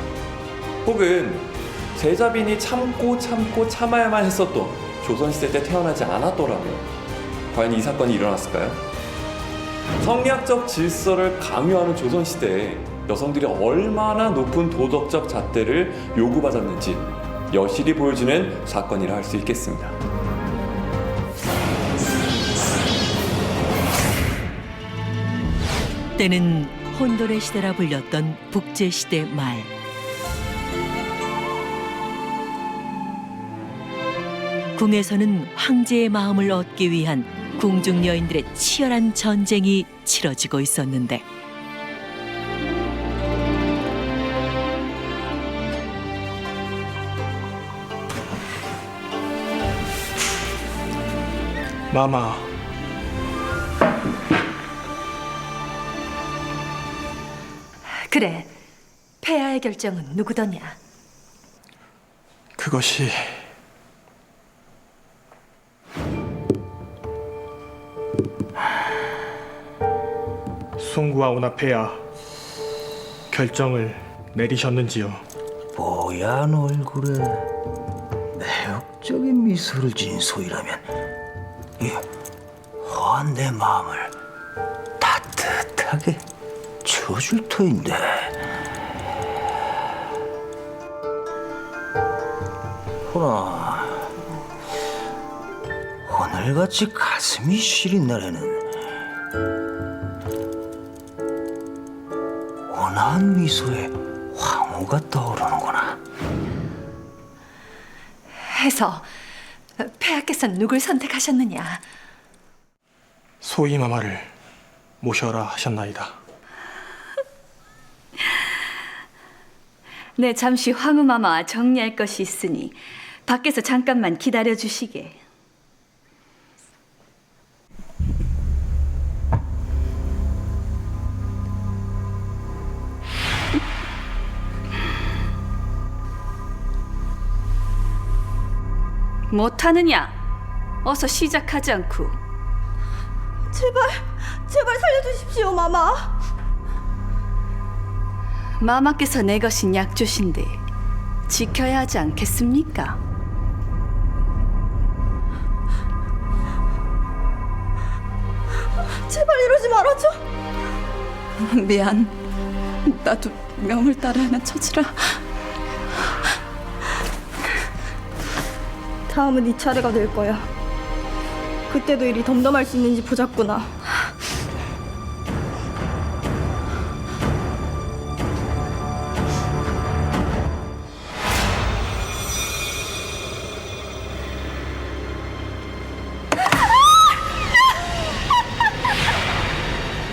[SPEAKER 12] 혹은 세자빈이 참고 참아야만 했었던 조선시대 때 태어나지 않았더라면 과연 이 사건이 일어났을까요? 성리학적 질서를 강요하는 조선시대에 여성들이 얼마나 높은 도덕적 잣대를 요구받았는지 여실히 보여주는 사건이라 할 수 있겠습니다.
[SPEAKER 1] 때는 혼돈의 시대라 불렸던 북제시대 말. 궁에서는 황제의 마음을 얻기 위한 궁중 여인들의 치열한 전쟁이 치러지고 있었는데
[SPEAKER 11] 마마,
[SPEAKER 19] 그래, 폐하의 결정은 누구더냐?
[SPEAKER 11] 그것이 송구아오나 폐하 결정을 내리셨는지요?
[SPEAKER 2] 뽀얀 얼굴에 매혹적인 미소를 지닌 소희라면 이 허한 내 마음을 따뜻하게 채워줄 터인데. 허나 오늘같이 가슴이 시린 날에는 온화한 미소에 황후가 떠오르는구나.
[SPEAKER 19] 해서 폐하께서는 누굴 선택하셨느냐?
[SPEAKER 11] 소희 마마를 모셔라 하셨나이다.
[SPEAKER 14] 네, 잠시 황후마마와 정리할 것이 있으니 밖에서 잠깐만 기다려 주시게. 못하느냐? 어서 시작하지 않고.
[SPEAKER 9] 제발 살려주십시오, 마마.
[SPEAKER 14] 마마께서 내것인 약조신데 지켜야 하지 않겠습니까?
[SPEAKER 16] 제발 이러지 말아줘. 미안. 나도 명을 따라 하는 처지라.
[SPEAKER 9] 다음은 네 차례가 될 거야. 그때도 일이 덤덤할 수 있는지 보자꾸나.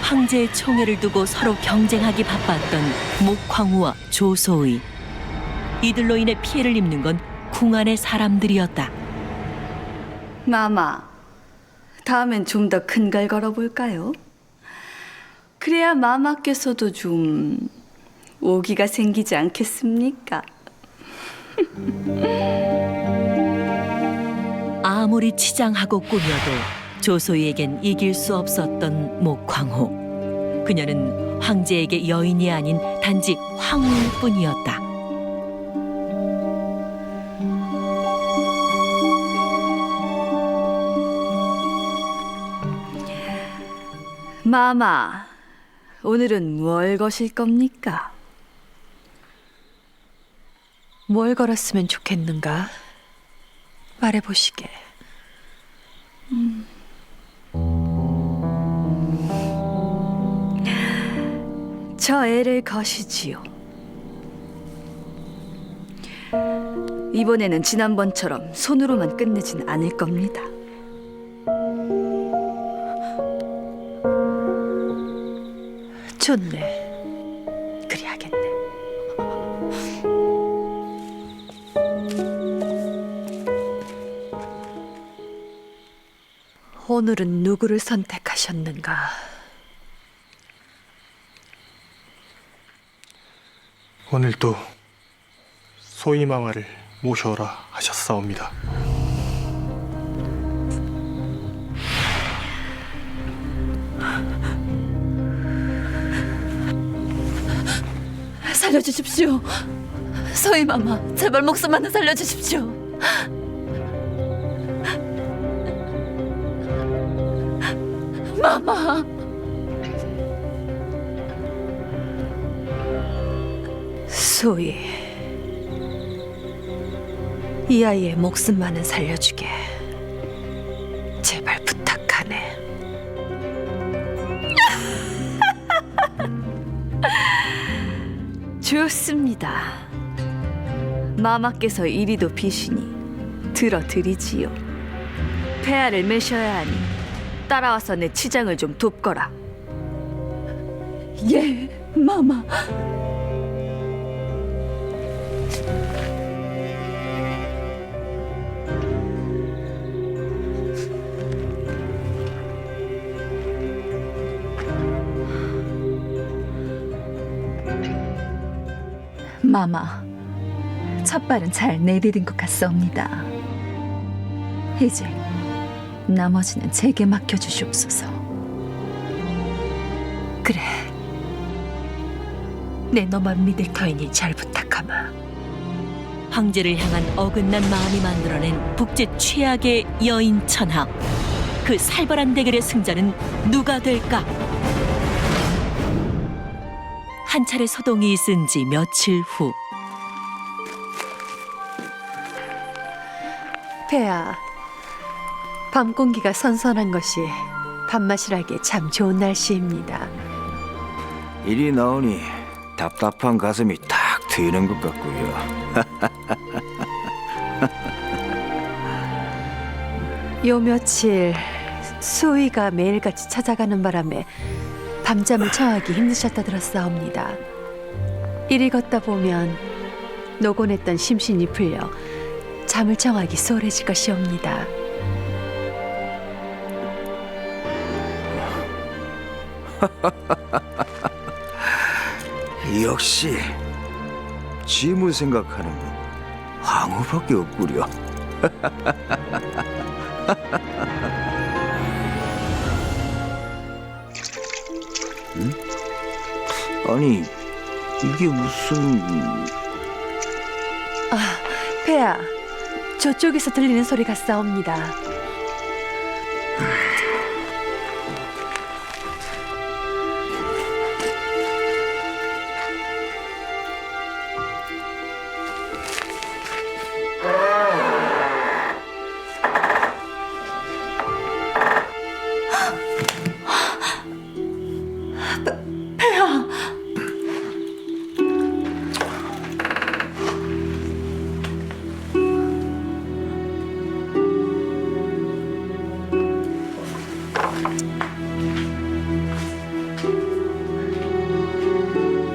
[SPEAKER 1] 황제의 총애를 두고 서로 경쟁하기 바빴던 목황후와 조소의. 이들로 인해 피해를 입는 건 궁안의 사람들이었다.
[SPEAKER 14] 마마, 다음엔 좀 더 큰 걸 걸어볼까요? 그래야 마마께서도 좀 오기가 생기지 않겠습니까?
[SPEAKER 1] 아무리 치장하고 꾸며도 조소희에겐 이길 수 없었던 목황후. 그녀는 황제에게 여인이 아닌 단지 황후일 뿐이었다.
[SPEAKER 14] 마마, 오늘은 뭘 거실 겁니까?
[SPEAKER 19] 뭘 걸었으면 좋겠는가? 말해보시게.
[SPEAKER 14] 저 애를 거시지요. 이번에는 지난번처럼 손으로만 끝내진 않을 겁니다.
[SPEAKER 19] 좋네. 그리 하겠네. 오늘은 누구를 선택하셨는가?
[SPEAKER 11] 오늘도 소희 마마를 모셔라 하셨사옵니다.
[SPEAKER 16] 살려주십시오. 소희 마마, 제발 목숨 하나 살려주십시오. 마마.
[SPEAKER 19] 소희, 이 아이의 목숨만은 살려주게. 제발 부탁하네.
[SPEAKER 14] 좋습니다. 마마께서 이리도 비시니 들어드리지요. 폐하를 매셔야 하니 따라와서 내 치장을 좀 돕거라.
[SPEAKER 16] 예, 마마. 마마, 첫발은 잘 내디딘 것 같사옵니다. 이제 나머지는 제게 맡겨주시옵소서.
[SPEAKER 19] 그래. 내 너만 믿을 터이니 잘 부탁하마.
[SPEAKER 1] 황제를 향한 어긋난 마음이 만들어낸 북제 최악의 여인 천하. 그 살벌한 대결의 승자는 누가 될까? 한 차례 소동이 있은 지 며칠 후
[SPEAKER 19] 폐야, 밤 공기가 선선한 것이 밥맛이라기에 참 좋은 날씨입니다.
[SPEAKER 8] 이리 나오니 답답한 가슴이 탁 트이는 것 같고요.
[SPEAKER 19] 요 며칠 수위가 매일같이 찾아가는 바람에 밤잠을 청하기 힘드셨다 들었사옵니다. 이리 걷다 보면 노곤했던 심신이 풀려 잠을 청하기 수월해질 것이옵니다.
[SPEAKER 8] 역시 짐을 생각하는 건 황후밖에 없구려. 응? 아니 이게 무슨...
[SPEAKER 19] 아, 폐야, 저쪽에서 들리는 소리 같사옵니다.
[SPEAKER 16] 폐하!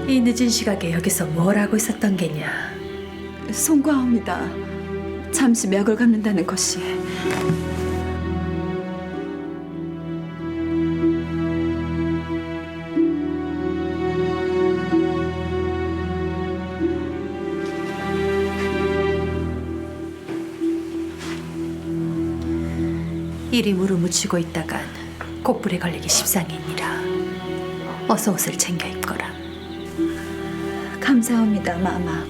[SPEAKER 19] 이 늦은 시각에 여기서 뭘 하고 있었던 게냐?
[SPEAKER 16] 송구하옵니다. 잠시 맥을 갚는다는 것이.
[SPEAKER 19] 이리 무르묻히고 있다간 곧불에 걸리기 십상이니라. 어서 옷을 챙겨 입거라.
[SPEAKER 16] 감사합니다, 마마.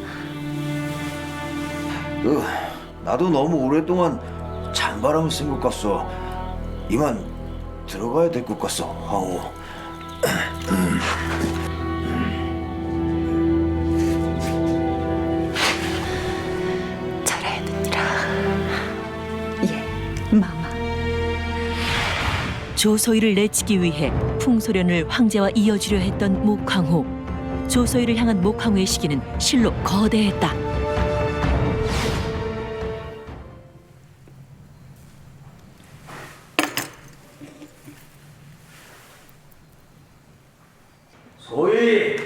[SPEAKER 8] 나도 너무 오랫동안 찬바람을 쓴 것 같소. 이만 들어가야 될 것 같소, 황후.
[SPEAKER 19] 잘해야 되니라.
[SPEAKER 16] 예, 마마.
[SPEAKER 1] 조소희를 내치기 위해 풍소련을 황제와 이어주려 했던 목황후. 조소희를 향한 목황후의 시기는 실로 거대했다.
[SPEAKER 8] 소희!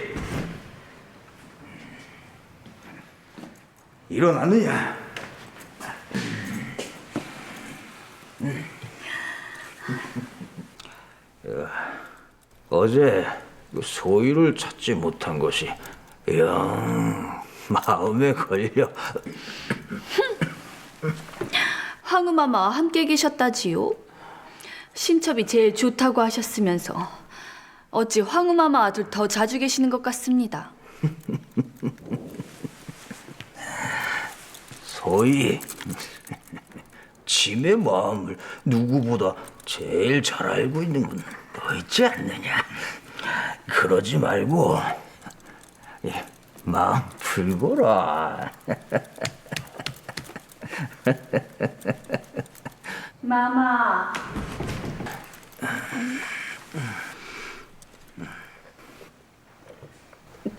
[SPEAKER 8] 일어났느냐? 어제 소희를 찾지 못한 것이 영 마음에 걸려.
[SPEAKER 4] 황후마마와 함께 계셨다지요? 신첩이 제일 좋다고 하셨으면서 어찌 황후마마와 더 자주 계시는 것 같습니다.
[SPEAKER 8] 소희, 짐의 마음을 누구보다 제일 잘 알고 있는 건 너 있지 않느냐? 그러지 말고 마음 풀거라.
[SPEAKER 4] 마마.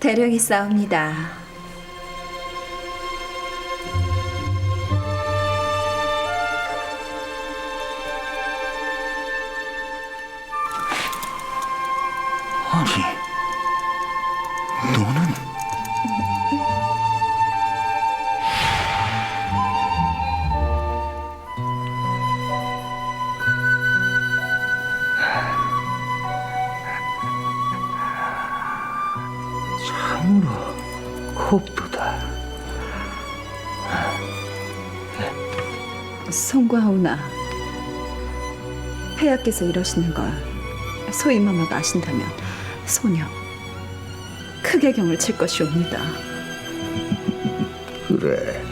[SPEAKER 16] 대령이 싸웁니다.
[SPEAKER 8] 아니, 너는... 참으로 곱도다.
[SPEAKER 16] 송과오나, 폐하께서 이러시는 걸 소희마마가 아신다면 소녀 크게 경을 칠 것이옵니다.
[SPEAKER 2] 그래.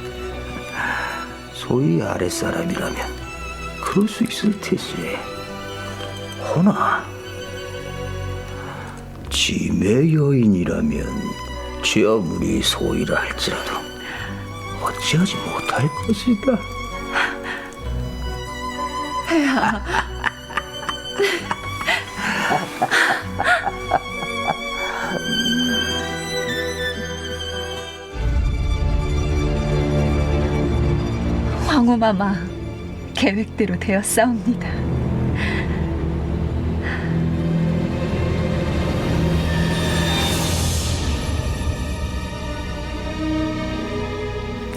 [SPEAKER 2] 소위 아랫사람이라면 그럴 수 있을 테지. 허나 짐의 여인이라면 지 아무리 소위라 할지라도 어찌하지 못할 것이다.
[SPEAKER 16] 폐하.
[SPEAKER 19] 황후마마 계획대로 되었사옵니다.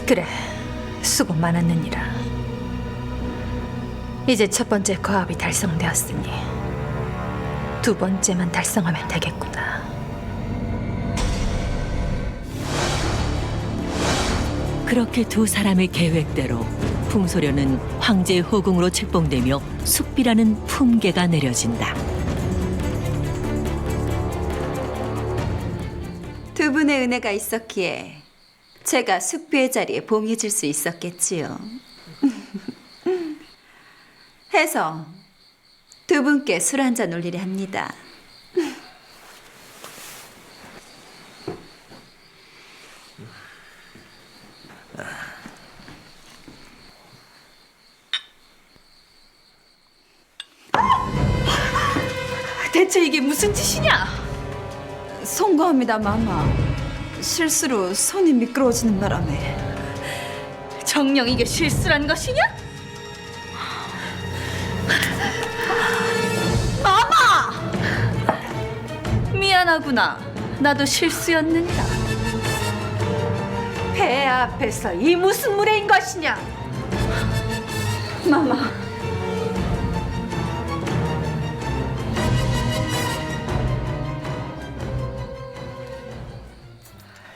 [SPEAKER 19] 그래, 수고 많았느니라. 이제 첫 번째 거합이 달성되었으니 두 번째만 달성하면 되겠구나.
[SPEAKER 1] 그렇게 두 사람의 계획대로 풍소련은 황제의 호궁으로 책봉되며 숙비라는 품계가 내려진다.
[SPEAKER 16] 두 분의 은혜가 있었기에 제가 숙비의 자리에 봉해질 수 있었겠지요. 해서 두 분께 술 한잔 올리려 합니다.
[SPEAKER 14] 대체 이게 무슨 짓이냐?
[SPEAKER 16] 송구합니다, 마마. 실수로 손이 미끄러워지는 바람에.
[SPEAKER 14] 정녕 이게 실수란 것이냐? 마마! 미안하구나. 나도 실수였는다. 폐 앞에서 이 무슨 무례인 것이냐?
[SPEAKER 16] 마마.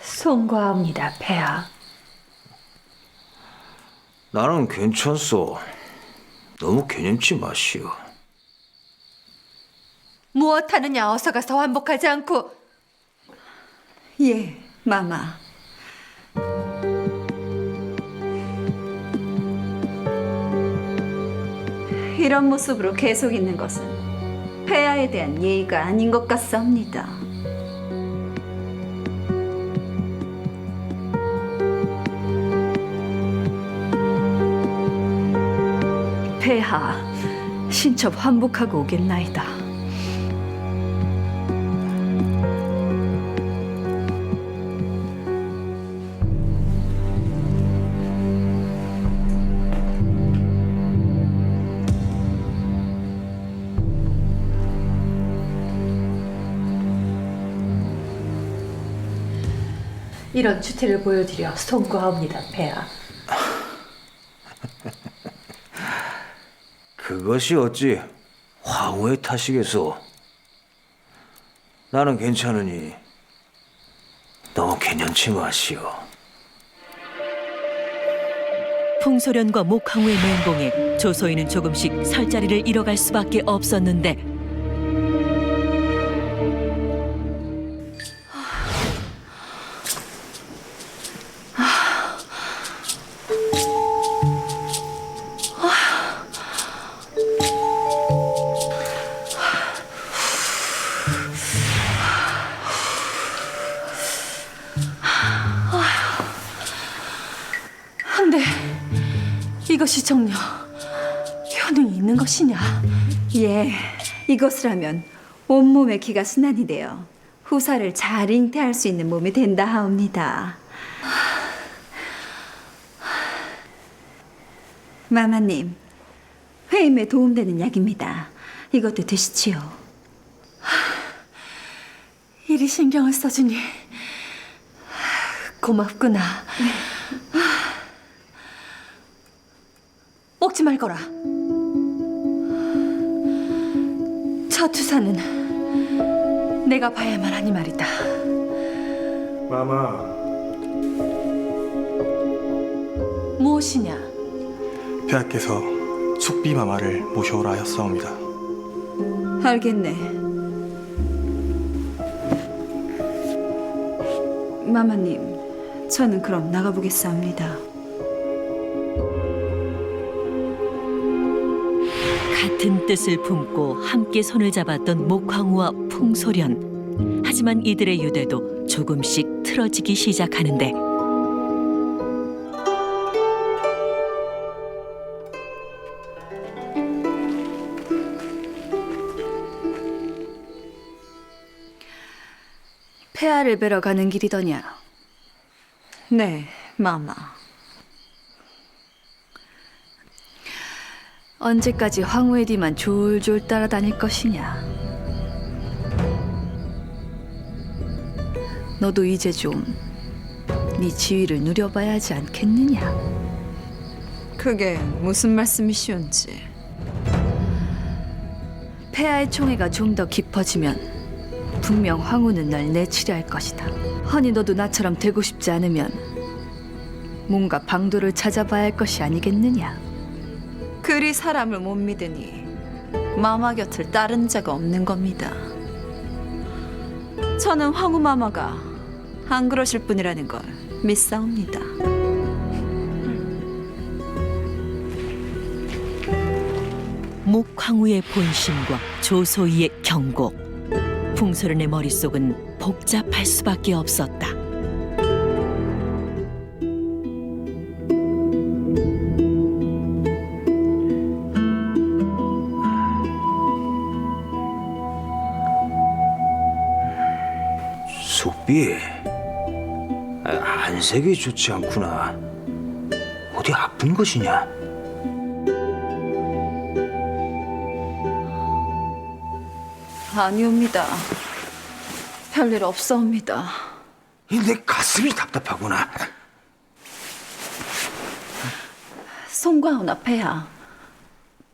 [SPEAKER 19] 송구하옵니다, 폐하.
[SPEAKER 2] 나는 괜찮소. 너무 개념치 마시오.
[SPEAKER 14] 무엇하느냐? 어서 가서 환복하지 않고.
[SPEAKER 16] 예, 마마. 이런 모습으로 계속 있는 것은 폐하에 대한 예의가 아닌 것 같사옵니다.
[SPEAKER 19] 폐하, 신첩 환복하고 오겠나이다. 이런 주태를 보여드려 송구하옵니다, 폐하.
[SPEAKER 2] 그것이 어찌 황후의 탓이겠소. 나는 괜찮으니 너무 개념치 마시오.
[SPEAKER 1] 풍소련과 목황후의 멘봉에 조소인은 조금씩 설 자리를 잃어갈 수밖에 없었는데
[SPEAKER 14] 한데 이것이 정녕 효능이 있는 것이냐?
[SPEAKER 16] 예, 이것을 하면 온몸의 기가 순환이 되어 후사를 잘 잉태할 수 있는 몸이 된다 하옵니다. 마마님, 회임에 도움되는 약입니다. 이것도 드시지요.
[SPEAKER 14] 이리 신경을 써주니 고맙구나. 먹지 말거라. 저 투사는 내가 봐야만 하니 말이다.
[SPEAKER 11] 마마,
[SPEAKER 14] 무엇이냐?
[SPEAKER 11] 폐하께서 숙비마마를 모셔오라 하였사옵니다.
[SPEAKER 16] 알겠네. 마마님, 저는 그럼 나가보겠사옵니다.
[SPEAKER 1] 같은 뜻을 품고 함께 손을 잡았던 목황우와 풍소련. 하지만 이들의 유대도 조금씩 틀어지기 시작하는데
[SPEAKER 16] 폐하를 뵈러 가는 길이더냐? 네, 마마. 언제까지 황후의 뒤만 졸졸 따라다닐 것이냐? 너도 이제 좀 네 지위를 누려봐야 하지 않겠느냐? 그게 무슨 말씀이시온지. 폐하의 총애가 좀 더 깊어지면 분명 황후는 널 내치려 할 것이다. 허니 너도 나처럼 되고 싶지 않으면 뭔가 방도를 찾아봐야 할 것이 아니겠느냐? 그리 사람을 못 믿으니 마마 곁을 따른 자가 없는 겁니다. 저는 황후 마마가 안 그러실 분이라는 걸 믿사옵니다.
[SPEAKER 1] 목황후의 본심과 조소희의 경고. 풍소련의 머릿속은 복잡할 수밖에 없었다.
[SPEAKER 8] 숙비, 안색이 좋지 않구나. 어디 아픈 것이냐?
[SPEAKER 16] 아니옵니다. 별일 없사옵니다.
[SPEAKER 8] 내 가슴이 답답하구나.
[SPEAKER 16] 송광호나 폐하.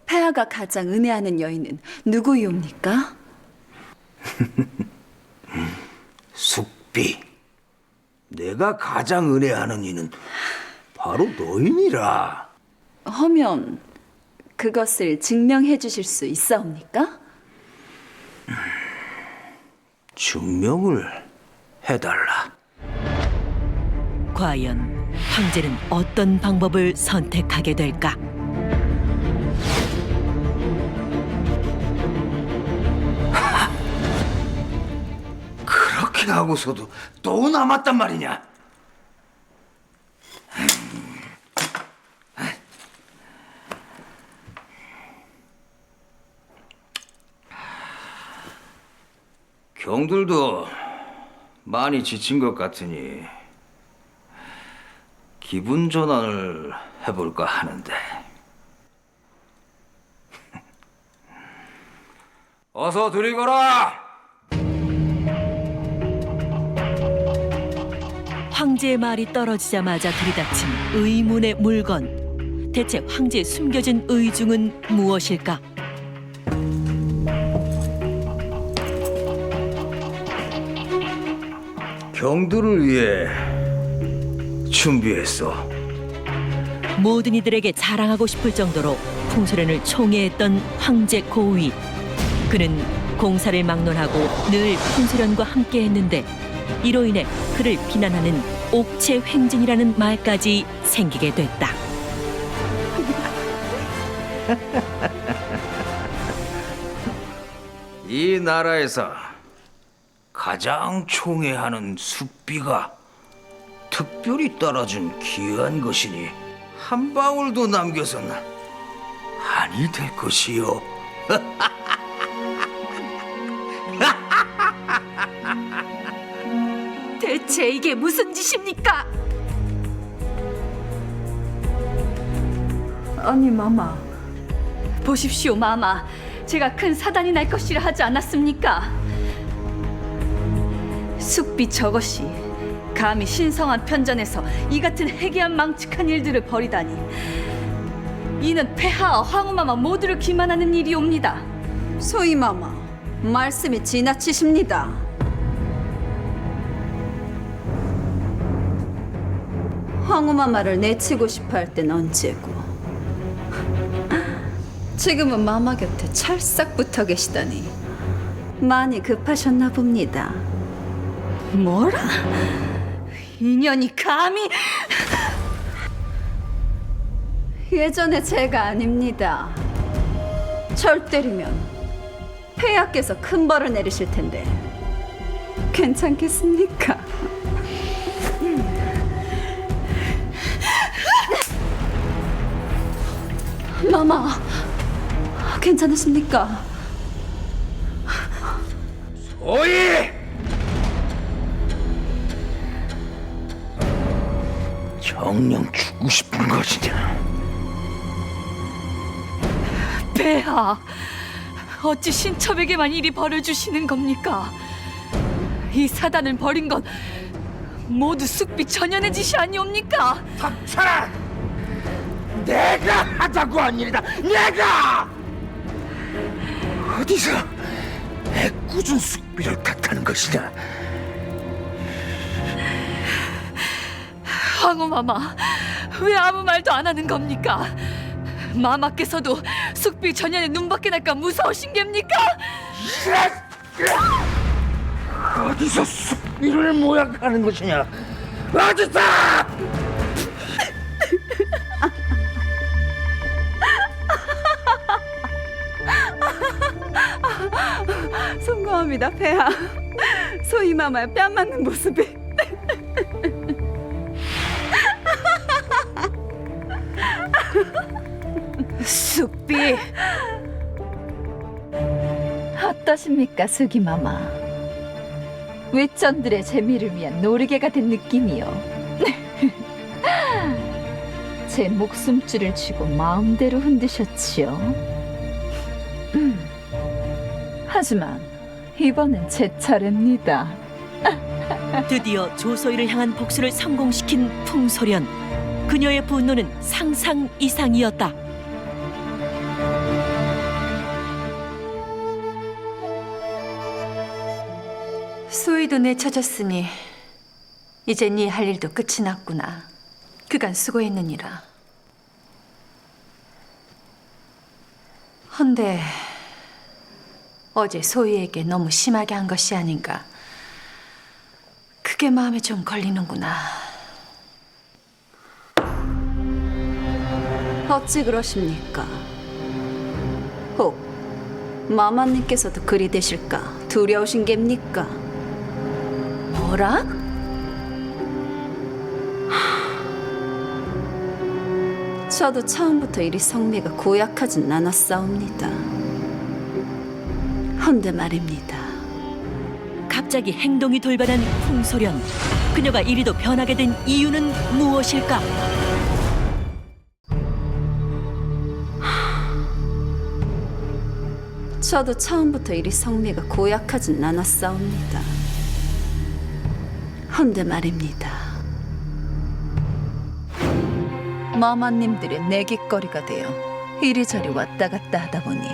[SPEAKER 16] 폐하가 가장 은혜하는 여인은 누구이옵니까?
[SPEAKER 8] 숙비, 내가 가장 은혜하는 이는 바로 너이니라.
[SPEAKER 16] 허면 그것을 증명해 주실 수 있사옵니까?
[SPEAKER 8] 증명을 해달라.
[SPEAKER 1] 과연 황제는 어떤 방법을 선택하게 될까?
[SPEAKER 8] 그렇게 하고서도 또 남았단 말이냐? 경들도 많이 지친 것 같으니 기분 전환을 해볼까 하는데. 어서 들이거라.
[SPEAKER 1] 황제의 말이 떨어지자마자 들이닥친 의문의 물건. 대체 황제의 숨겨진 의중은 무엇일까?
[SPEAKER 8] 경들을 위해 준비했어.
[SPEAKER 1] 모든 이들에게 자랑하고 싶을 정도로 풍소련을 총애했던 황제 고위. 그는 공사를 막론하고 늘 풍소련과 함께했는데 이로 인해 그를 비난하는 옥체 횡진이라는 말까지 생기게 됐다.
[SPEAKER 8] 이 나라에서 가장 총애하는 숙비가 특별히 따라준 귀한 것이니 한 방울도 남겨서는 아니 될 것이요.
[SPEAKER 14] 대체 이게 무슨 짓입니까?
[SPEAKER 16] 아니 마마.
[SPEAKER 14] 보십시오, 마마. 제가 큰 사단이 날 것이라 하지 않았습니까? 숙비 저것이 감히 신성한 편전에서 이 같은 해괴한 망측한 일들을 벌이다니. 이는 폐하와 황후마마 모두를 기만하는 일이옵니다.
[SPEAKER 16] 소희 마마, 말씀이 지나치십니다. 황후마마를 내치고 싶어 할 땐 언제고
[SPEAKER 14] 지금은 마마 곁에 찰싹 붙어 계시다니 많이 급하셨나 봅니다. 뭐라? 인연이 감히... 예전에 제가 아닙니다. 절 때리면 폐하께서 큰 벌을 내리실 텐데 괜찮겠습니까? 마마, 괜찮으십니까?
[SPEAKER 3] 오이! 정녕 죽고 싶은 것이냐?
[SPEAKER 16] 폐하, 어찌 신첩에게만 이리 벌을 주시는 겁니까? 이 사단을 벌인 건 모두 숙비 전연의 짓이 아니옵니까?
[SPEAKER 3] 닥쳐라! 내가 하자고 한 일이다. 내가! 어디서 애꿎은 숙비를 탓하는 것이냐?
[SPEAKER 16] 황후마마, 왜 아무 말도 안 하는 겁니까? 마마께서도 숙비 전연에 눈밖에 날까 무서우신 geb니까?
[SPEAKER 3] 어디서 숙비를 모욕하는 것이냐? 어디서!
[SPEAKER 14] 송구합니다, 폐하. 소희마마의 뺨 맞는 모습이.
[SPEAKER 16] 숙비,
[SPEAKER 14] 어떠십니까, 수기마마? 외전들의 재미를 위한 놀이개가 된 느낌이요. 제 목숨줄을 쥐고 마음대로 흔드셨지요. 하지만 이번엔 제 차례입니다.
[SPEAKER 1] 드디어 조소희를 향한 복수를 성공시킨 풍소련. 그녀의 분노는 상상 이상이었다.
[SPEAKER 19] 소희도 내쳐졌으니 이제 네 할 일도 끝이 났구나. 그간 수고했느니라. 헌데 어제 소희에게 너무 심하게 한 것이 아닌가. 그게 마음에 좀 걸리는구나.
[SPEAKER 14] 어찌 그러십니까? 혹 마마님께서도 그리 되실까 두려우신 geb니까?
[SPEAKER 19] 뭐라?
[SPEAKER 14] 저도 처음부터 이리 성미가 고약하진 않았사옵니다. 헌데 말입니다.
[SPEAKER 1] 갑자기 행동이 돌변한 풍소련. 그녀가 이리도 변하게 된 이유는 무엇일까?
[SPEAKER 14] 저도 처음부터 이리 성미가 고약하진 않았사옵니다. 헌데 말입니다. 마마님들의 내깃거리가 되어 이리저리 왔다 갔다 하다 보니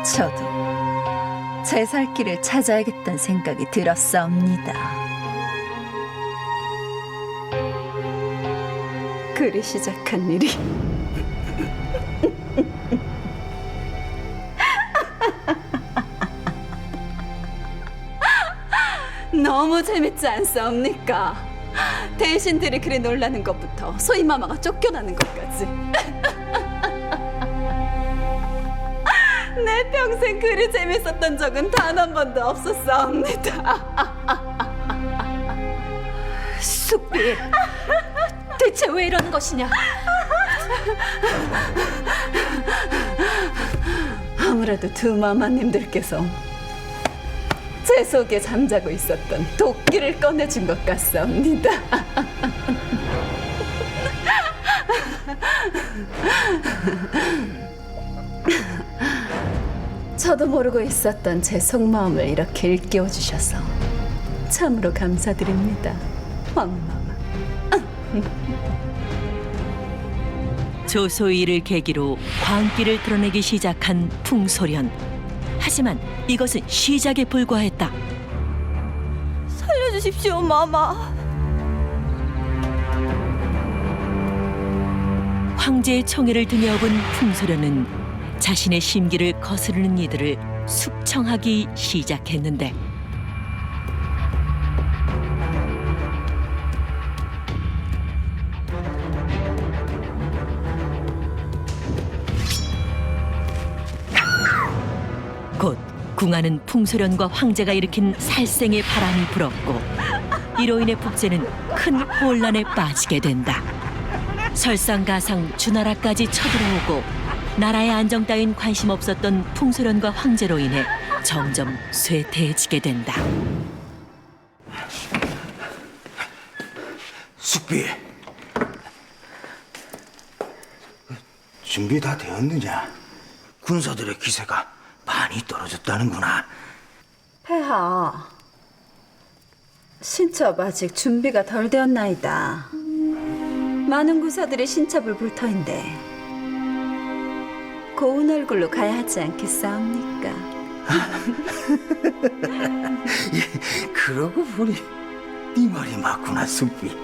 [SPEAKER 14] 저도 제 살 길을 찾아야겠다는 생각이 들었사옵니다. 그리 시작한 일이 너무 재밌지 않사옵니까? 대신들이 그리 놀라는 것부터 소희마마가 쫓겨나는 것까지. 내 평생 그리 재밌었던 적은 단 한 번도 없었사옵니다.
[SPEAKER 19] 숙비, 대체 왜 이러는 것이냐?
[SPEAKER 14] 아무래도 두 마마님들께서 제 속에 잠자고 있었던 도끼를 꺼내준 것 같사옵니다. 저도 모르고 있었던 제 속마음을 이렇게 일깨워 주셔서 참으로 감사드립니다, 황마마.
[SPEAKER 1] 조소희를 계기로 광기를 드러내기 시작한 풍소련. 하지만 이것은 시작에 불과했다.
[SPEAKER 9] 살려주십시오, 마마.
[SPEAKER 1] 황제의 총애를 등에 업은 풍소련은 자신의 심기를 거스르는 이들을 숙청하기 시작했는데 곧 궁하는 풍소련과 황제가 일으킨 살생의 바람이 불었고 이로 인해 북제는 큰 혼란에 빠지게 된다. 설상가상 주나라까지 쳐들어오고 나라의 안정 따윈 관심 없었던 풍소련과 황제로 인해 점점 쇠퇴해지게 된다.
[SPEAKER 3] 숙비, 준비 다 되었느냐? 군사들의 기세가 많이 떨어졌다는구나.
[SPEAKER 20] 폐하, 신첩 아직 준비가 덜 되었나이다. 많은 군사들이 신첩을 볼 터인데 고운 얼굴로 가야 하지 않겠사옵니까?
[SPEAKER 3] 그러고 보니 네 말이 맞구나, 숙비.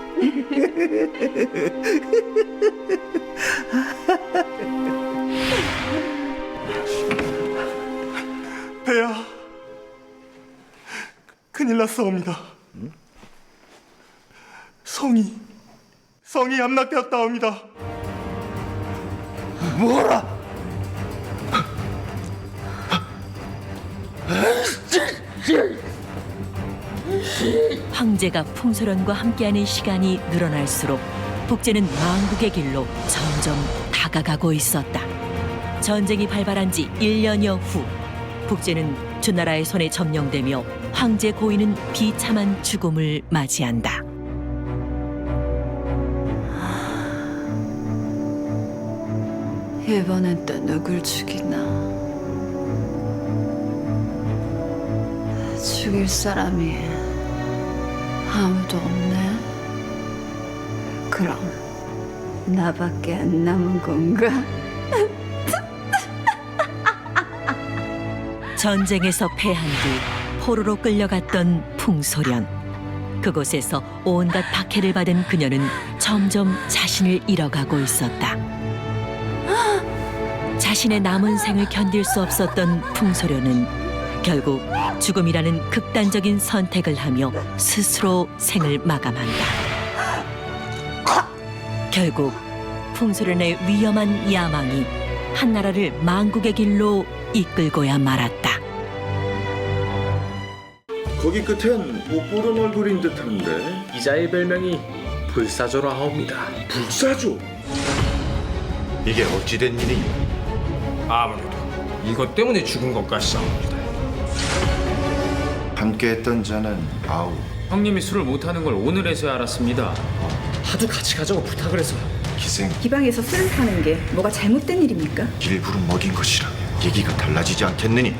[SPEAKER 11] 폐하, 큰일 났사옵니다. 성이 함락되었다옵니다.
[SPEAKER 3] 뭐라?
[SPEAKER 1] 황제가 풍소련과 함께하는 시간이 늘어날수록 북제는 망국의 길로 점점 다가가고 있었다. 전쟁이 발발한 지 1년여 후 북제는 주나라의 손에 점령되며 황제 고인은 비참한 죽음을 맞이한다.
[SPEAKER 16] 이번엔 또 누굴 죽이나? 죽일 사람이 아무도 없네. 그럼 나밖에 안 남은 건가?
[SPEAKER 1] 전쟁에서 패한 뒤 포로로 끌려갔던 풍소련. 그곳에서 온갖 박해를 받은 그녀는 점점 자신을 잃어가고 있었다. 자신의 남은 생을 견딜 수 없었던 풍소련은 결국 죽음이라는 극단적인 선택을 하며 스스로 생을 마감한다. 결국 풍소련의 위험한 야망이 한나라를 망국의 길로 이끌고야 말았다.
[SPEAKER 2] 거기 끝엔 못 보던 얼굴인 듯한데.
[SPEAKER 21] 이자의 별명이 불사조라 하옵니다.
[SPEAKER 2] 불사조? 이게 어찌된 일이니?
[SPEAKER 21] 아무래도 이것 때문에 죽은 것 같사옵니다.
[SPEAKER 2] 함께했던 자는 아우.
[SPEAKER 21] 형님이 술을 못하는 걸 오늘에서야 알았습니다. 하도 같이 가자고 부탁을 해서.
[SPEAKER 2] 기생,
[SPEAKER 20] 이 방에서 술을 파는 게 뭐가 잘못된 일입니까?
[SPEAKER 2] 일부러 먹인 것이라면 얘기가 달라지지 않겠느니?